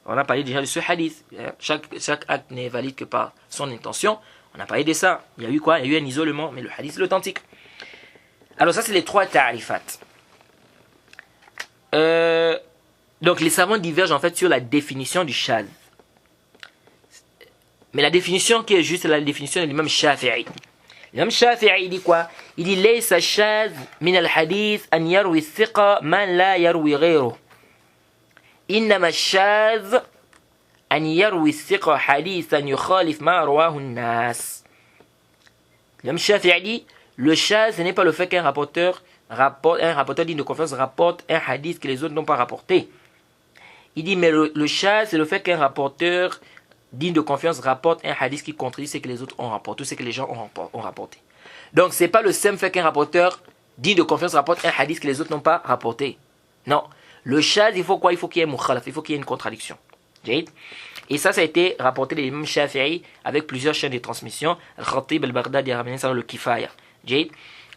On a parlé déjà de ce hadith. Chaque acte n'est valide que par son intention. On a parlé de ça. Il y a eu quoi? Il y a eu un isolement, mais le hadith est authentique. Alors ça, c'est les trois ta'rifat. Donc les savants divergent en fait sur la définition du shadh. Mais la définition qui est juste, c'est la définition de l'imam Shafi'i. L'imam Shafi'i dit quoi? Il dit laysa shadh min al-hadith an yarwi thiqa man la yarwi ghayruh. Innama shadh an yarwi thiqa hadithan yukhalif ma rawahu an-nas. L'imam Shafi'i dit le shadh, ce n'est pas le fait qu'un rapporteur digne de confiance rapporte un hadith que les autres n'ont pas rapporté. Il dit mais le shadh, c'est le fait qu'un rapporteur digne de confiance rapporte un hadith qui contredit ce que les autres ont rapporté, ce que les gens ont rapporté. Donc c'est pas le simple fait qu'un rapporteur digne de confiance rapporte un hadith que les autres n'ont pas rapporté. Non. Le shadh, il faut quoi? Il faut qu'il y ait mukhalaf, il faut qu'il y ait une contradiction. Et ça a été rapporté de l'imam Shafi'i avec plusieurs chaînes de transmission. Al-Khatib al-Baghdadi a ramené ça dans le Kifaya.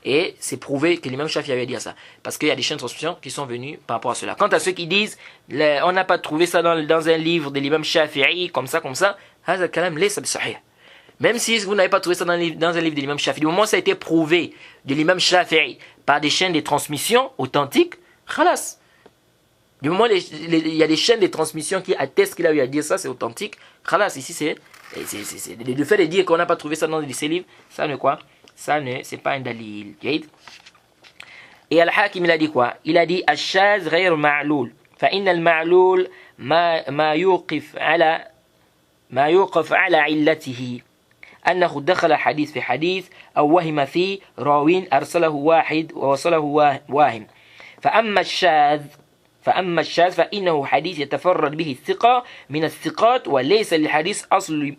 Et c'est prouvé que l'imam Shafi'i avait dit ça. Parce qu'il y a des chaînes de transmission qui sont venues par rapport à cela. Quant à ceux qui disent, on n'a pas trouvé ça dans un livre de l'imam Shafi'i, comme ça, même si vous n'avez pas trouvé ça dans un livre de l'imam Shafi'i, du moment où ça a été prouvé de l'imam Shafi'i par des chaînes de transmission authentiques, khalas. Du moment où il y a des chaînes de transmission qui attestent qu'il a eu à dire ça, c'est authentique, khalas. Ici, c'est le fait de dire qu'on n'a pas trouvé ça dans ces livres, ça ne quoi? Ça ne, c'est pas un dalil. Et Al-Hakim, il a dit quoi? Il a dit Ash-shadh ghayr ma'loul. فإن المعلول ما يوقف على علته أنه دخل حديث في حديث أو وهم فيه راوين أرسله واحد ووصله واهم. فأما الشاذ فإنه حديث يتفرد به الثقة من الثقات وليس للحديث أصل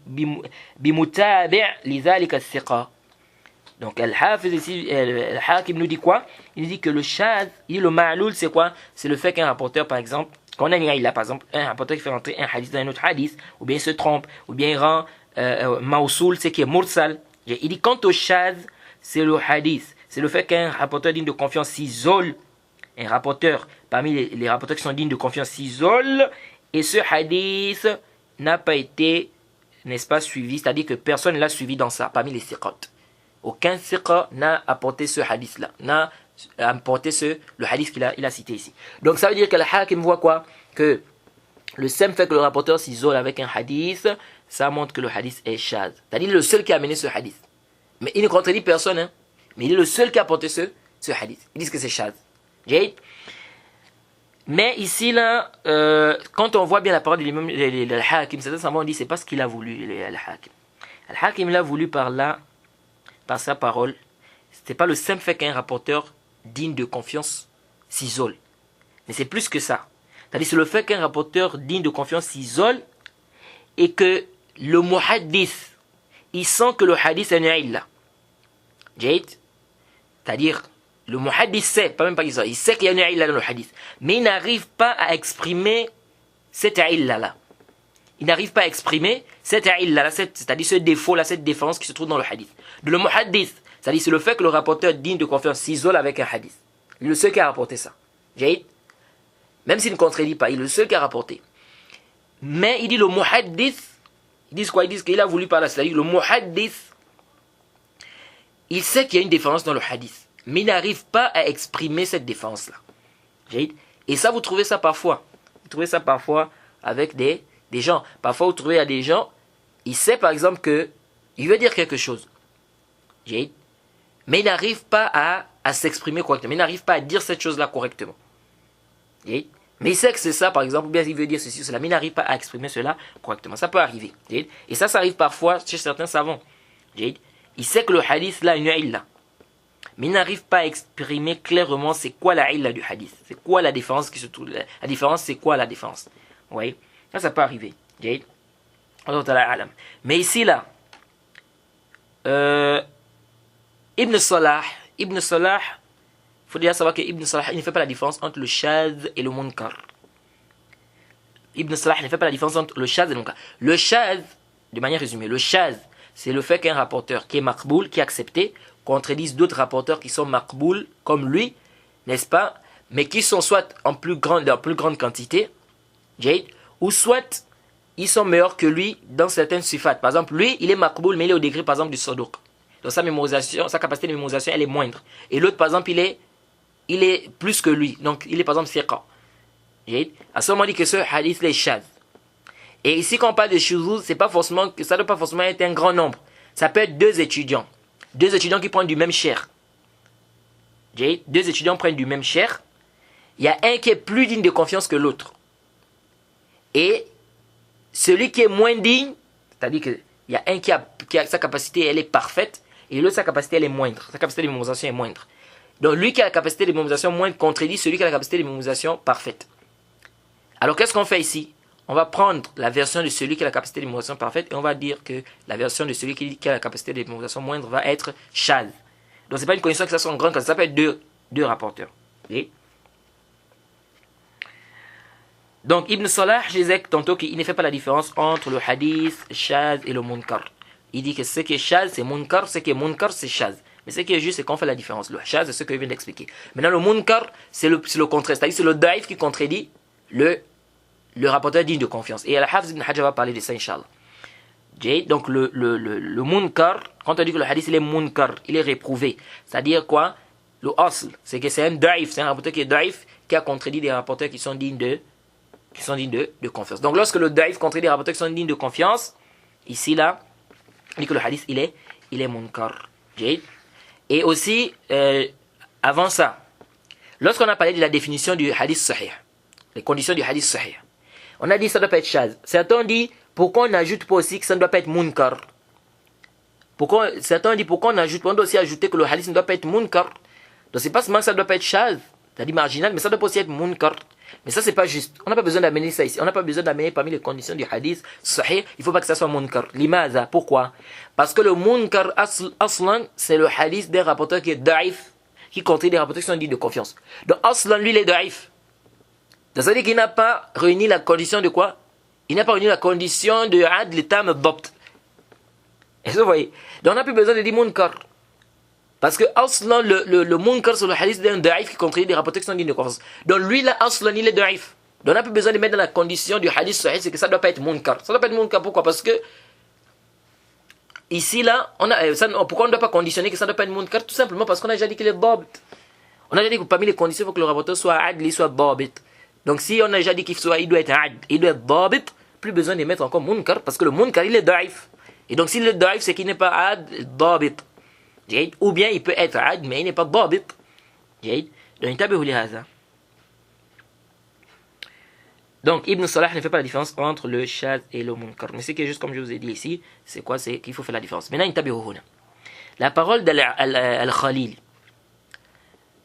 بمتابع لذلك الثقة. Donc Al-Hafiz ici, Al-Hakim nous dit quoi? Il dit que le shadh, le ma'loul, c'est quoi? C'est le fait qu'un rapporteur, par exemple, qu'on a une illa, par exemple, un rapporteur qui fait rentrer un hadith dans un autre hadith, ou bien il se trompe, ou bien il rend mawsoul, c'est qui est mursal. Il dit quant au shadh, c'est le hadith, c'est le fait qu'un rapporteur digne de confiance s'isole, un rapporteur, parmi les rapporteurs qui sont dignes de confiance s'isole, et ce hadith n'a pas été, n'est-ce pas, suivi, c'est-à-dire que personne ne l'a suivi dans ça, parmi les siqat. Aucun siqa n'a apporté ce hadith-là, n'a apporté le hadith qu'il a cité ici. Donc ça veut dire que le hakim voit quoi? Que le simple fait que le rapporteur s'isole avec un hadith, ça montre que le hadith est shadh. C'est-à-dire le seul qui a amené ce hadith. Mais il ne contredit personne, hein? Mais il est le seul qui a apporté ce hadith. Ils disent que c'est shadh. Mais ici, là, quand on voit bien la parole de l'imam al-Hakim, certains savants disent c'est pas ce qu'il a voulu, al-Hakim. Al-Hakim l'a voulu par sa parole, c'était pas le simple fait qu'un rapporteur digne de confiance s'isole. Mais c'est plus que ça. C'est-à-dire c'est le fait qu'un rapporteur digne de confiance s'isole et que le muhaddith, il sent que le hadith est une illa. C'est-à-dire, le muhaddith sait, pas même pas qu'il sait, il sait qu'il y a une illa dans le hadith, mais il n'arrive pas à exprimer cette illa-là. Il n'arrive pas à exprimer cette illa, c'est-à-dire ce défaut-là, cette défense qui se trouve dans le hadith. De le muhaddith, c'est-à-dire c'est le fait que le rapporteur digne de confiance s'isole avec un hadith. Il est le seul qui a rapporté ça. Même s'il ne contredit pas, il est le seul qui a rapporté. Mais il dit le muhaddith, ils disent quoi? Ils disent qu'il a voulu par là, c'est-à-dire le muhaddith, il sait qu'il y a une différence dans le hadith, mais il n'arrive pas à exprimer cette différence-là. Et ça, vous trouvez ça parfois. Vous trouvez ça parfois avec des gens. Parfois, vous trouvez à des gens, il sait par exemple que il veut dire quelque chose. Mais il n'arrive pas à s'exprimer correctement. Il n'arrive pas à dire cette chose-là correctement. Mais il sait que c'est ça, par exemple, ou bien il veut dire ceci ou cela, mais il n'arrive pas à exprimer cela correctement. Ça peut arriver. Et ça arrive parfois chez certains savants. Il sait que le hadith là, il y a une illa. Mais il n'arrive pas à exprimer clairement c'est quoi la illa du hadith. C'est quoi la différence qui se trouve. La différence, c'est quoi la différence. Vous voyez? Ça peut arriver. Mais ici là, Ibn Salah, il faut déjà savoir que Ibn Salah, il ne fait pas la différence entre le shadh et le munkar. Ibn Salah ne fait pas la différence entre le shaz et le munkar. Le shaz, de manière résumée, le shaz, c'est le fait qu'un rapporteur qui est maqboul, qui est accepté, contredise d'autres rapporteurs qui sont maqboul comme lui, n'est-ce pas, mais qui sont soit en plus grande quantité, ou soit ils sont meilleurs que lui dans certaines sifat. Par exemple, lui, il est maqboul, mais il est au degré, par exemple, du sadouk. Donc sa mémorisation, sa capacité de mémorisation, elle est moindre. Et l'autre, par exemple, il est plus que lui. Donc, il est, par exemple, siqa. À ce moment, on dit que ce hadith est shaz. Et ici, quand on parle de shuzuz, ça ne doit pas forcément être un grand nombre. Ça peut être deux étudiants qui prennent du même cher. Deux étudiants prennent du même cher. Il y a un qui est plus digne de confiance que l'autre. Et celui qui est moins digne, c'est-à-dire qu'il y a un qui a sa capacité, elle est parfaite, et l'autre, sa capacité, elle est moindre. Sa capacité de mémorisation est moindre. Donc, lui qui a la capacité de mémorisation moindre contredit celui qui a la capacité de mémorisation parfaite. Alors, qu'est-ce qu'on fait ici? On va prendre la version de celui qui a la capacité de mémorisation parfaite et on va dire que la version de celui qui a la capacité de mémorisation moindre va être shaz. Donc, ce n'est pas une condition que ça soit en grande quantité, ça peut être deux rapporteurs. Okay? Donc, Ibn Salah, je disais tantôt qu'il ne fait pas la différence entre le hadith, shaz et le munkar. Il dit que ce qui est shaz, c'est munkar, ce qui est munkar, c'est shaz. Mais ce qui est juste, c'est qu'on fait la différence. Le shaz, c'est ce que je viens d'expliquer. Maintenant, le munkar, c'est le contraire. C'est-à-dire c'est le daif qui contredit le rapporteur digne de confiance. Et Al-Hafiz ibn Hajar va parler de ça, Inch'Allah. Donc, le munkar, quand on dit que le hadith, il est munkar, il est réprouvé. C'est-à-dire quoi? Le asl, c'est que c'est un daif, c'est un rapporteur qui est daif, qui a contredit des rapporteurs qui sont dignes de confiance. Donc, lorsque le daif contredit des rapporteurs qui sont dignes de confiance, ici, là, on dit que le hadith, il est munkar. Et aussi, avant ça, lorsqu'on a parlé de la définition du hadith sahih, les conditions du hadith sahih, on a dit que ça ne doit pas être shaz. Certains disent, pourquoi on n'ajoute pas aussi que ça ne doit pas être munkar? Certains disent, pourquoi on doit aussi ajouter que le hadith ne doit pas être munkar? Donc, c'est pas seulement que ça ne doit pas être shaz, c'est-à-dire marginal, mais ça doit pas aussi être munkar. Mais ça, c'est pas juste. On n'a pas besoin d'amener ça ici. On n'a pas besoin d'amener parmi les conditions du hadith sahih, il ne faut pas que ça soit munkar. Limaza, pourquoi? Parce que le munkar aslan, c'est le hadith des rapporteurs qui est daif, qui contredit des rapporteurs qui sont dits de confiance. Donc, aslan, lui, il est daif. Donc, ça veut dire qu'il n'a pas réuni la condition de quoi? Il n'a pas réuni la condition de adl tam dabt. Et vous voyez? Donc, on n'a plus besoin de dire munkar. Parce que aslan, le munkar, c'est le hadith d'un daif qui contredit des rapporteurs qui sont dignes de confiance. Donc, lui, là, aslan, il est daif. Donc, on n'a plus besoin de mettre dans la condition du hadith sahih, c'est que ça ne doit pas être munkar. Ça ne doit pas être munkar, pourquoi? Parce que ici, là, pourquoi on ne doit pas conditionner que ça ne doit pas être munkar? Tout simplement parce qu'on a déjà dit qu'il est dabt. On a déjà dit que parmi les conditions, il faut que le rapporteur soit adli, soit dabt. Donc, si on a déjà dit qu'il doit être ad, il doit être dabt, plus besoin de mettre encore munkar, parce que le munkar, il est daif. Et donc, s'il est daif, c'est qu'il n'est pas ad, dabt. Ou bien, il peut être ad, mais il n'est pas dabt. Donc, Ibn Salah ne fait pas la différence entre le shaz et le munkar. Mais ce qui est juste comme je vous ai dit ici, c'est quoi? C'est qu'il faut faire la différence. Maintenant, la parole d'Al-Khalil.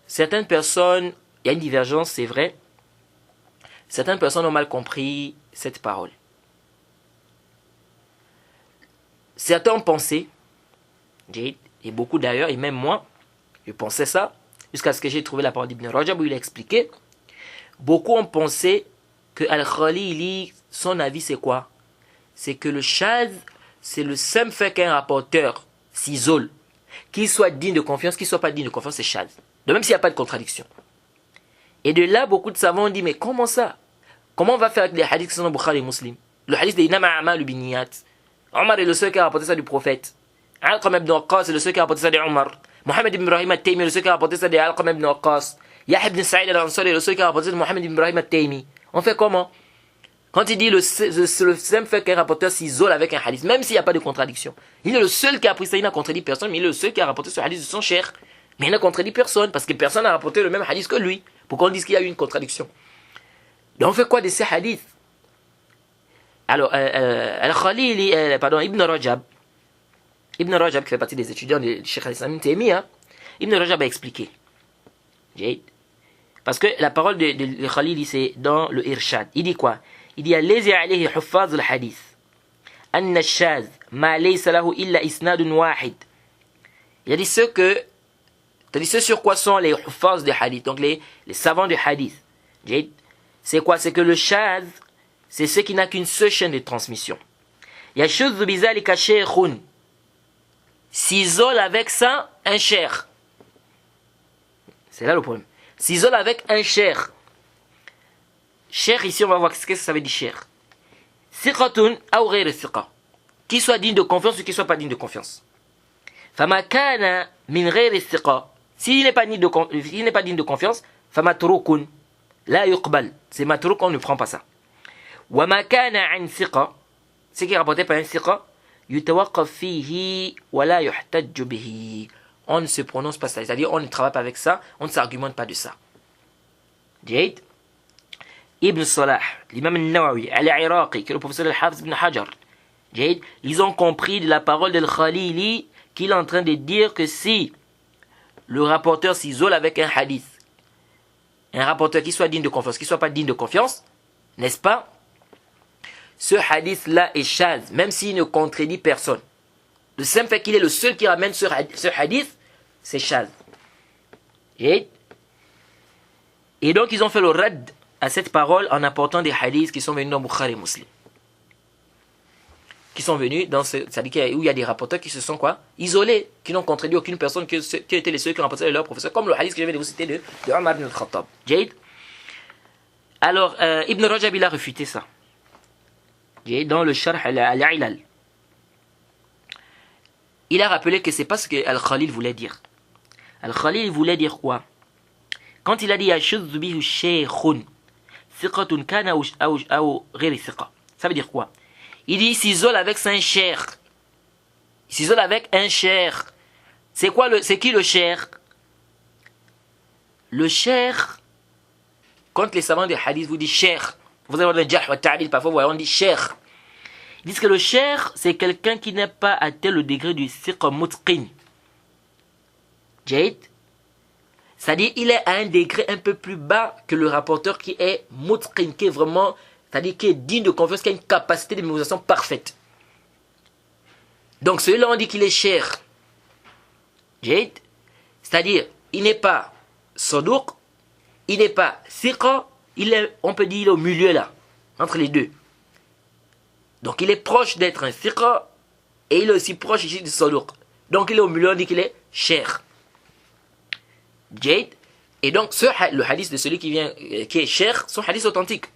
Certaines personnes, il y a une divergence, c'est vrai. Certaines personnes ont mal compris cette parole. Certains ont pensé, et beaucoup d'ailleurs, et même moi, je pensais ça, jusqu'à ce que j'ai trouvé la parole d'Ibn Rajab où il a expliqué. Beaucoup ont pensé que Al-Khalili, son avis c'est quoi? C'est que le shaz, c'est le simple fait qu'un rapporteur s'isole, qu'il soit digne de confiance, qu'il ne soit pas digne de confiance, c'est shaz. De même s'il n'y a pas de contradiction. Et de là, beaucoup de savants ont dit, mais comment ça? Comment on va faire avec les hadiths qui sont dans Bukhari et Muslim? Le hadith de Inama A'mal Biniyat. Omar est le seul qui a rapporté ça du prophète. Alqam ibn Waqqas est le seul qui a rapporté ça de Omar. Mohamed ibn Ibrahim al-Taymi est le seul qui a rapporté ça de Alqam ibn Waqqas. Yahya ibn Sa'id al-Ansari est le seul qui a rapporté ça de Mohamed ibn Ibrahim al-Taymi. On fait comment? Quand il dit le simple fait qu'un rapporteur s'isole avec un hadith, même s'il n'y a pas de contradiction. Il est le seul qui a pris ça, il n'a contredit personne, mais il est le seul qui a rapporté ce hadith de son cher. Mais il n'a contredit personne, parce que personne n'a rapporté le même hadith que lui. Pourquoi on dit qu'il y a eu une contradiction? Donc on fait quoi de ces hadiths? Alors, Al-Khalili, Ibn Rajab, qui fait partie des étudiants de Cheikh al-Islam Ibn Taymiyyah, Ibn Rajab a expliqué. Parce que la parole de Khalili, c'est dans le Irshad. Il dit quoi? Il dit Allazi alayhi huffaz al-hadith. Anna ash-shaz ma laysa lahu illa isnadun wahid. Il a dit ce sur quoi sont les huffaz de hadith, donc les savants de hadith. C'est quoi? C'est que le shaz, c'est ceux qui n'ont qu'une seule chaîne de transmission. Yashuddu bizalika shaykhun, s'isole avec ça un cher. C'est là le problème. S'isole avec un cher. Cher, ici on va voir qu'est-ce que ça veut dire cher. Thiqatun aw ghayr thiqa, qui soit digne de confiance ou qui soit pas digne de confiance. Fama kana min ghayr thiqa, s'il n'est pas digne de confiance, famatrukun la yuqbal, c'est matruk, on ne prend pas ça. Wa ma kana an thiqa, ce qui est rapporté par un thiqa, yutawaqqaf fihi wa la yuhtajju bihi, on ne se prononce pas ça, c'est-à-dire on ne travaille pas avec ça, on ne s'argumente pas de ça. Jade Ibn Salah, l'imam al-Nawawi, al-Iraqi, que le professeur al-Hafiz ibn Hajar, Jade, ils ont compris de la parole d'Al-Khalili qu'il est en train de dire que si le rapporteur s'isole avec un hadith, un rapporteur qui soit digne de confiance, qui ne soit pas digne de confiance, n'est-ce pas, ce hadith-là est chaz, même s'il ne contredit personne. Le simple fait qu'il est le seul qui ramène ce hadith, c'est chaz. Et donc ils ont fait le rad à cette parole en apportant des hadiths qui sont venus dans Bukhari et Muslim. Qui sont venus dans c'est-à-dire où il y a des rapporteurs qui se sont quoi, isolés, qui n'ont contredit aucune personne, qui étaient les seuls qui rapportaient leur professeur, comme le hadith que je viens de vous citer de Omar ibn al-Khattab. Jade. Alors, Ibn Rajab, il a refuté ça. Jade, dans le Sharh al-Ilal. Il a rappelé que c'est pas ce que Al-Khalil voulait dire. Al-Khalil voulait dire quoi? Quand il a dit Yashuddu bihi shaykhun, thiqatun kana aw ghayr thiqa, ça veut dire quoi? Il dit il s'isole avec un cher. Il s'isole avec un cher. C'est quoi c'est qui le cher? Le cher, quand les savants des hadiths vous disent cher, vous allez voir le jarh wa ta'dil, parfois on dit cher. Ils disent que le cher, c'est quelqu'un qui n'est pas atteint le degré du thiqa mutqin. Jade. C'est-à-dire il est à un degré un peu plus bas que le rapporteur qui est mutqin, qui est vraiment, c'est-à-dire qui est digne de confiance, qui a une capacité de mémorisation parfaite. Donc celui-là on dit qu'il est cher. Jade. C'est-à-dire il n'est pas saduq, il n'est pas thiqa, on peut dire il est au milieu là, entre les deux. Donc il est proche d'être un thiqa et il est aussi proche ici du saduq. Donc il est au milieu, on dit qu'il est cher. Jade. Et donc le hadith de celui qui est cher, son hadith authentique.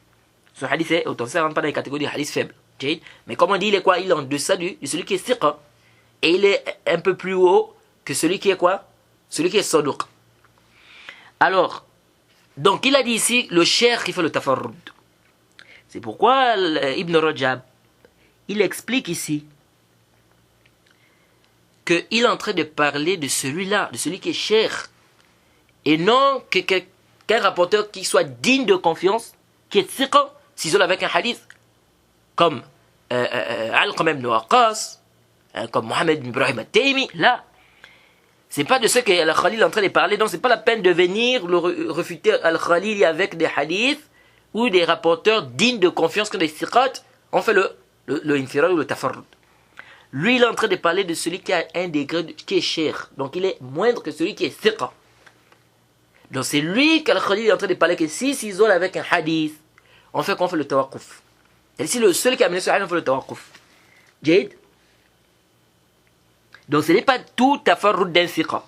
Ce hadith est authentique, ça ne rentre pas dans les catégories de hadith faibles. Jade. Mais comme on dit, il est quoi? Il est en deçà de celui qui est thiqa. Et il est un peu plus haut que celui qui est quoi? Celui qui est saduq. Alors, donc il a dit ici le cher qui fait le tafarrud. C'est pourquoi Ibn Rajab, il explique ici qu'il est en train de parler de celui-là, de celui qui est cher, et non qu'un rapporteur qui soit digne de confiance, qui est thiqa, s'isole avec un hadith, comme Al-Qamam ibn Waqqas, comme Mohamed ibn Ibrahim al-Taymi. Là, c'est pas de ce que Al-Khalil est en train de parler, donc c'est pas la peine de venir le refuter Al-Khalil avec des hadiths ou des rapporteurs dignes de confiance comme des thiqat. On fait le infirad ou le tafarrud. Lui, il est en train de parler de celui qui a un degré qui est cher. Donc, il est moindre que celui qui est thiqa. Donc, c'est lui qu'Al-Khalil est en train de parler que s'il s'isole avec un hadith, on fait qu'on fait le tawaqquf. Et si le seul qui a amené ce hadith, on fait le tawaqquf. Jade. Donc, ce n'est pas tout tafarrud d'un thiqa.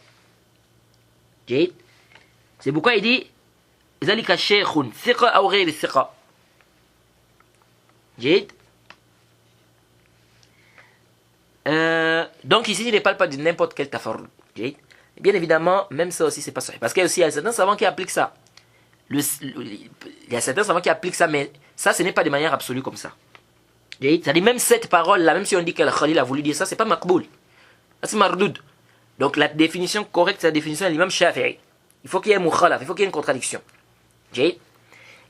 Jade. C'est pourquoi il dit Zalika shaykhun, thiqa ou ghayr thiqa. Jade. Donc ici, il ne parle pas de n'importe quel tafarrud. Bien évidemment, même ça aussi, c'est pas ça. Parce qu'il y a certains savants qui appliquent ça. Il y a certains savants qui appliquent ça, mais ça, ce n'est pas de manière absolue comme ça. C'est-à-dire, même cette parole-là, même si on dit que Al-Khalil a voulu dire ça, c'est pas maqboul. C'est mardoud. Donc la définition correcte, c'est la définition de l'imam Shafi'i. Il faut qu'il y ait un mukhalaf, il faut qu'il y ait une contradiction. Et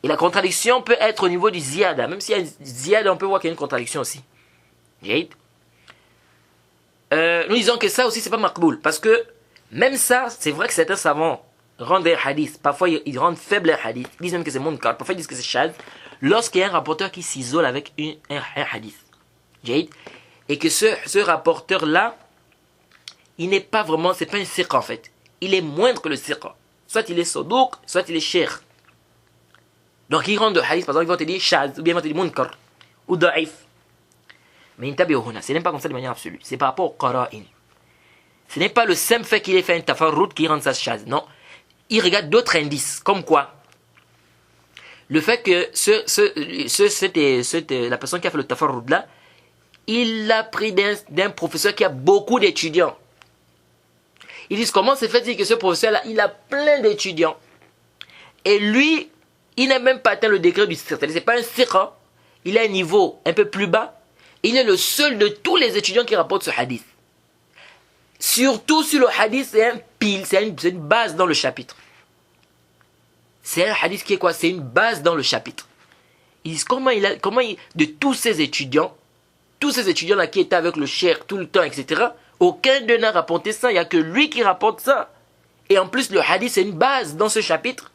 la contradiction peut être au niveau du ziyada. Même s'il y a une ziyada, on peut voir qu'il y a une contradiction aussi. Nous disons que ça aussi c'est pas maqboul, parce que même ça, c'est vrai que certains savants rendent des hadiths, parfois ils rendent faible les hadiths, ils disent même que c'est munkar, parfois ils disent que c'est shadh, lorsqu'il y a un rapporteur qui s'isole avec un hadith. Et que ce rapporteur là, il n'est pas vraiment, c'est pas un thiqa en fait, il est moindre que le thiqa. Soit il est saduq, soit il est cher. Donc ils rendent le hadith, par exemple, ils vont te dire shaz, ou bien ils vont te dire munkar, ou da'if. Mais ce n'est pas comme ça de manière absolue. C'est par rapport au qara'in. Ce n'est pas le simple fait qu'il ait fait un tafarrud qui rend ça shaz. Non. Il regarde d'autres indices. Comme quoi? Le fait que la personne qui a fait le tafarrud là, il l'a pris d'un professeur qui a beaucoup d'étudiants. Ils disent comment c'est fait que ce professeur là, il a plein d'étudiants. Et lui, il n'a même pas atteint le degré du siqa. C'est pas un siqa. Il a un niveau un peu plus bas. Il est le seul de tous les étudiants qui rapportent ce hadith. Surtout sur le hadith, c'est un pile, c'est une base dans le chapitre. C'est un hadith qui est quoi? C'est une base dans le chapitre. Ils disent de tous ces étudiants là qui étaient avec le cheikh tout le temps, etc., aucun d'eux n'a rapporté ça. Il n'y a que lui qui rapporte ça. Et en plus, le hadith, c'est une base dans ce chapitre.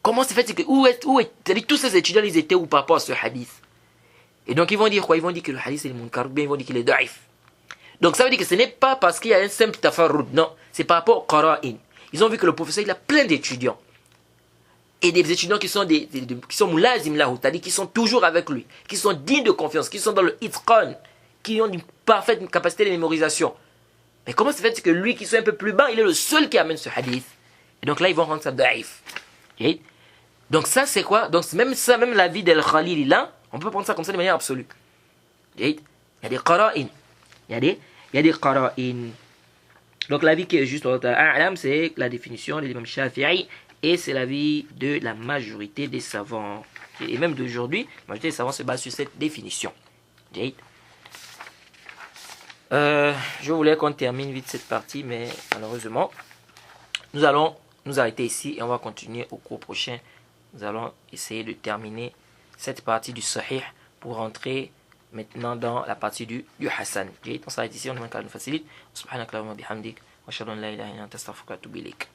Comment c'est fait? C'est-à-dire, tous ces étudiants, ils étaient où par rapport à ce hadith? Et donc, ils vont dire quoi? Ils vont dire que le hadith, c'est le munkar, ou bien ils vont dire qu'il est da'if. Donc, ça veut dire que ce n'est pas parce qu'il y a un simple tafarrud. Non, c'est par rapport au qara'in. Ils ont vu que le professeur, il a plein d'étudiants. Et des étudiants qui sont moulazim lahu, c'est-à-dire qui sont toujours avec lui, qui sont dignes de confiance, qui sont dans le itqan, qui ont une parfaite capacité de mémorisation. Mais comment c'est fait que lui qui soit un peu plus bas, il est le seul qui amène ce hadith? Et donc là, ils vont rendre ça da'if. Okay? Donc ça, c'est quoi? Donc même ça, même la vie d'Al-Khalili là, on peut prendre ça comme ça de manière absolue. Okay? Il y a des qara'in. Il y a des qara'in. Donc la vie qui est juste c'est la définition de l'imam Shafi'i. Et c'est l'avis de la majorité des savants. Et même d'aujourd'hui, la majorité des savants se base sur cette définition. Je voulais qu'on termine vite cette partie, mais malheureusement, nous allons nous arrêter ici et on va continuer au cours prochain. Nous allons essayer de terminer cette partie du Sahih pour rentrer maintenant dans la partie du Hassan. On s'arrête ici, on demande qu'à nous facilite. Subhanakallahumma bihamdik. Wa ashhadu an la ilaha illa anta astaghfiruka wa atubu ilayk.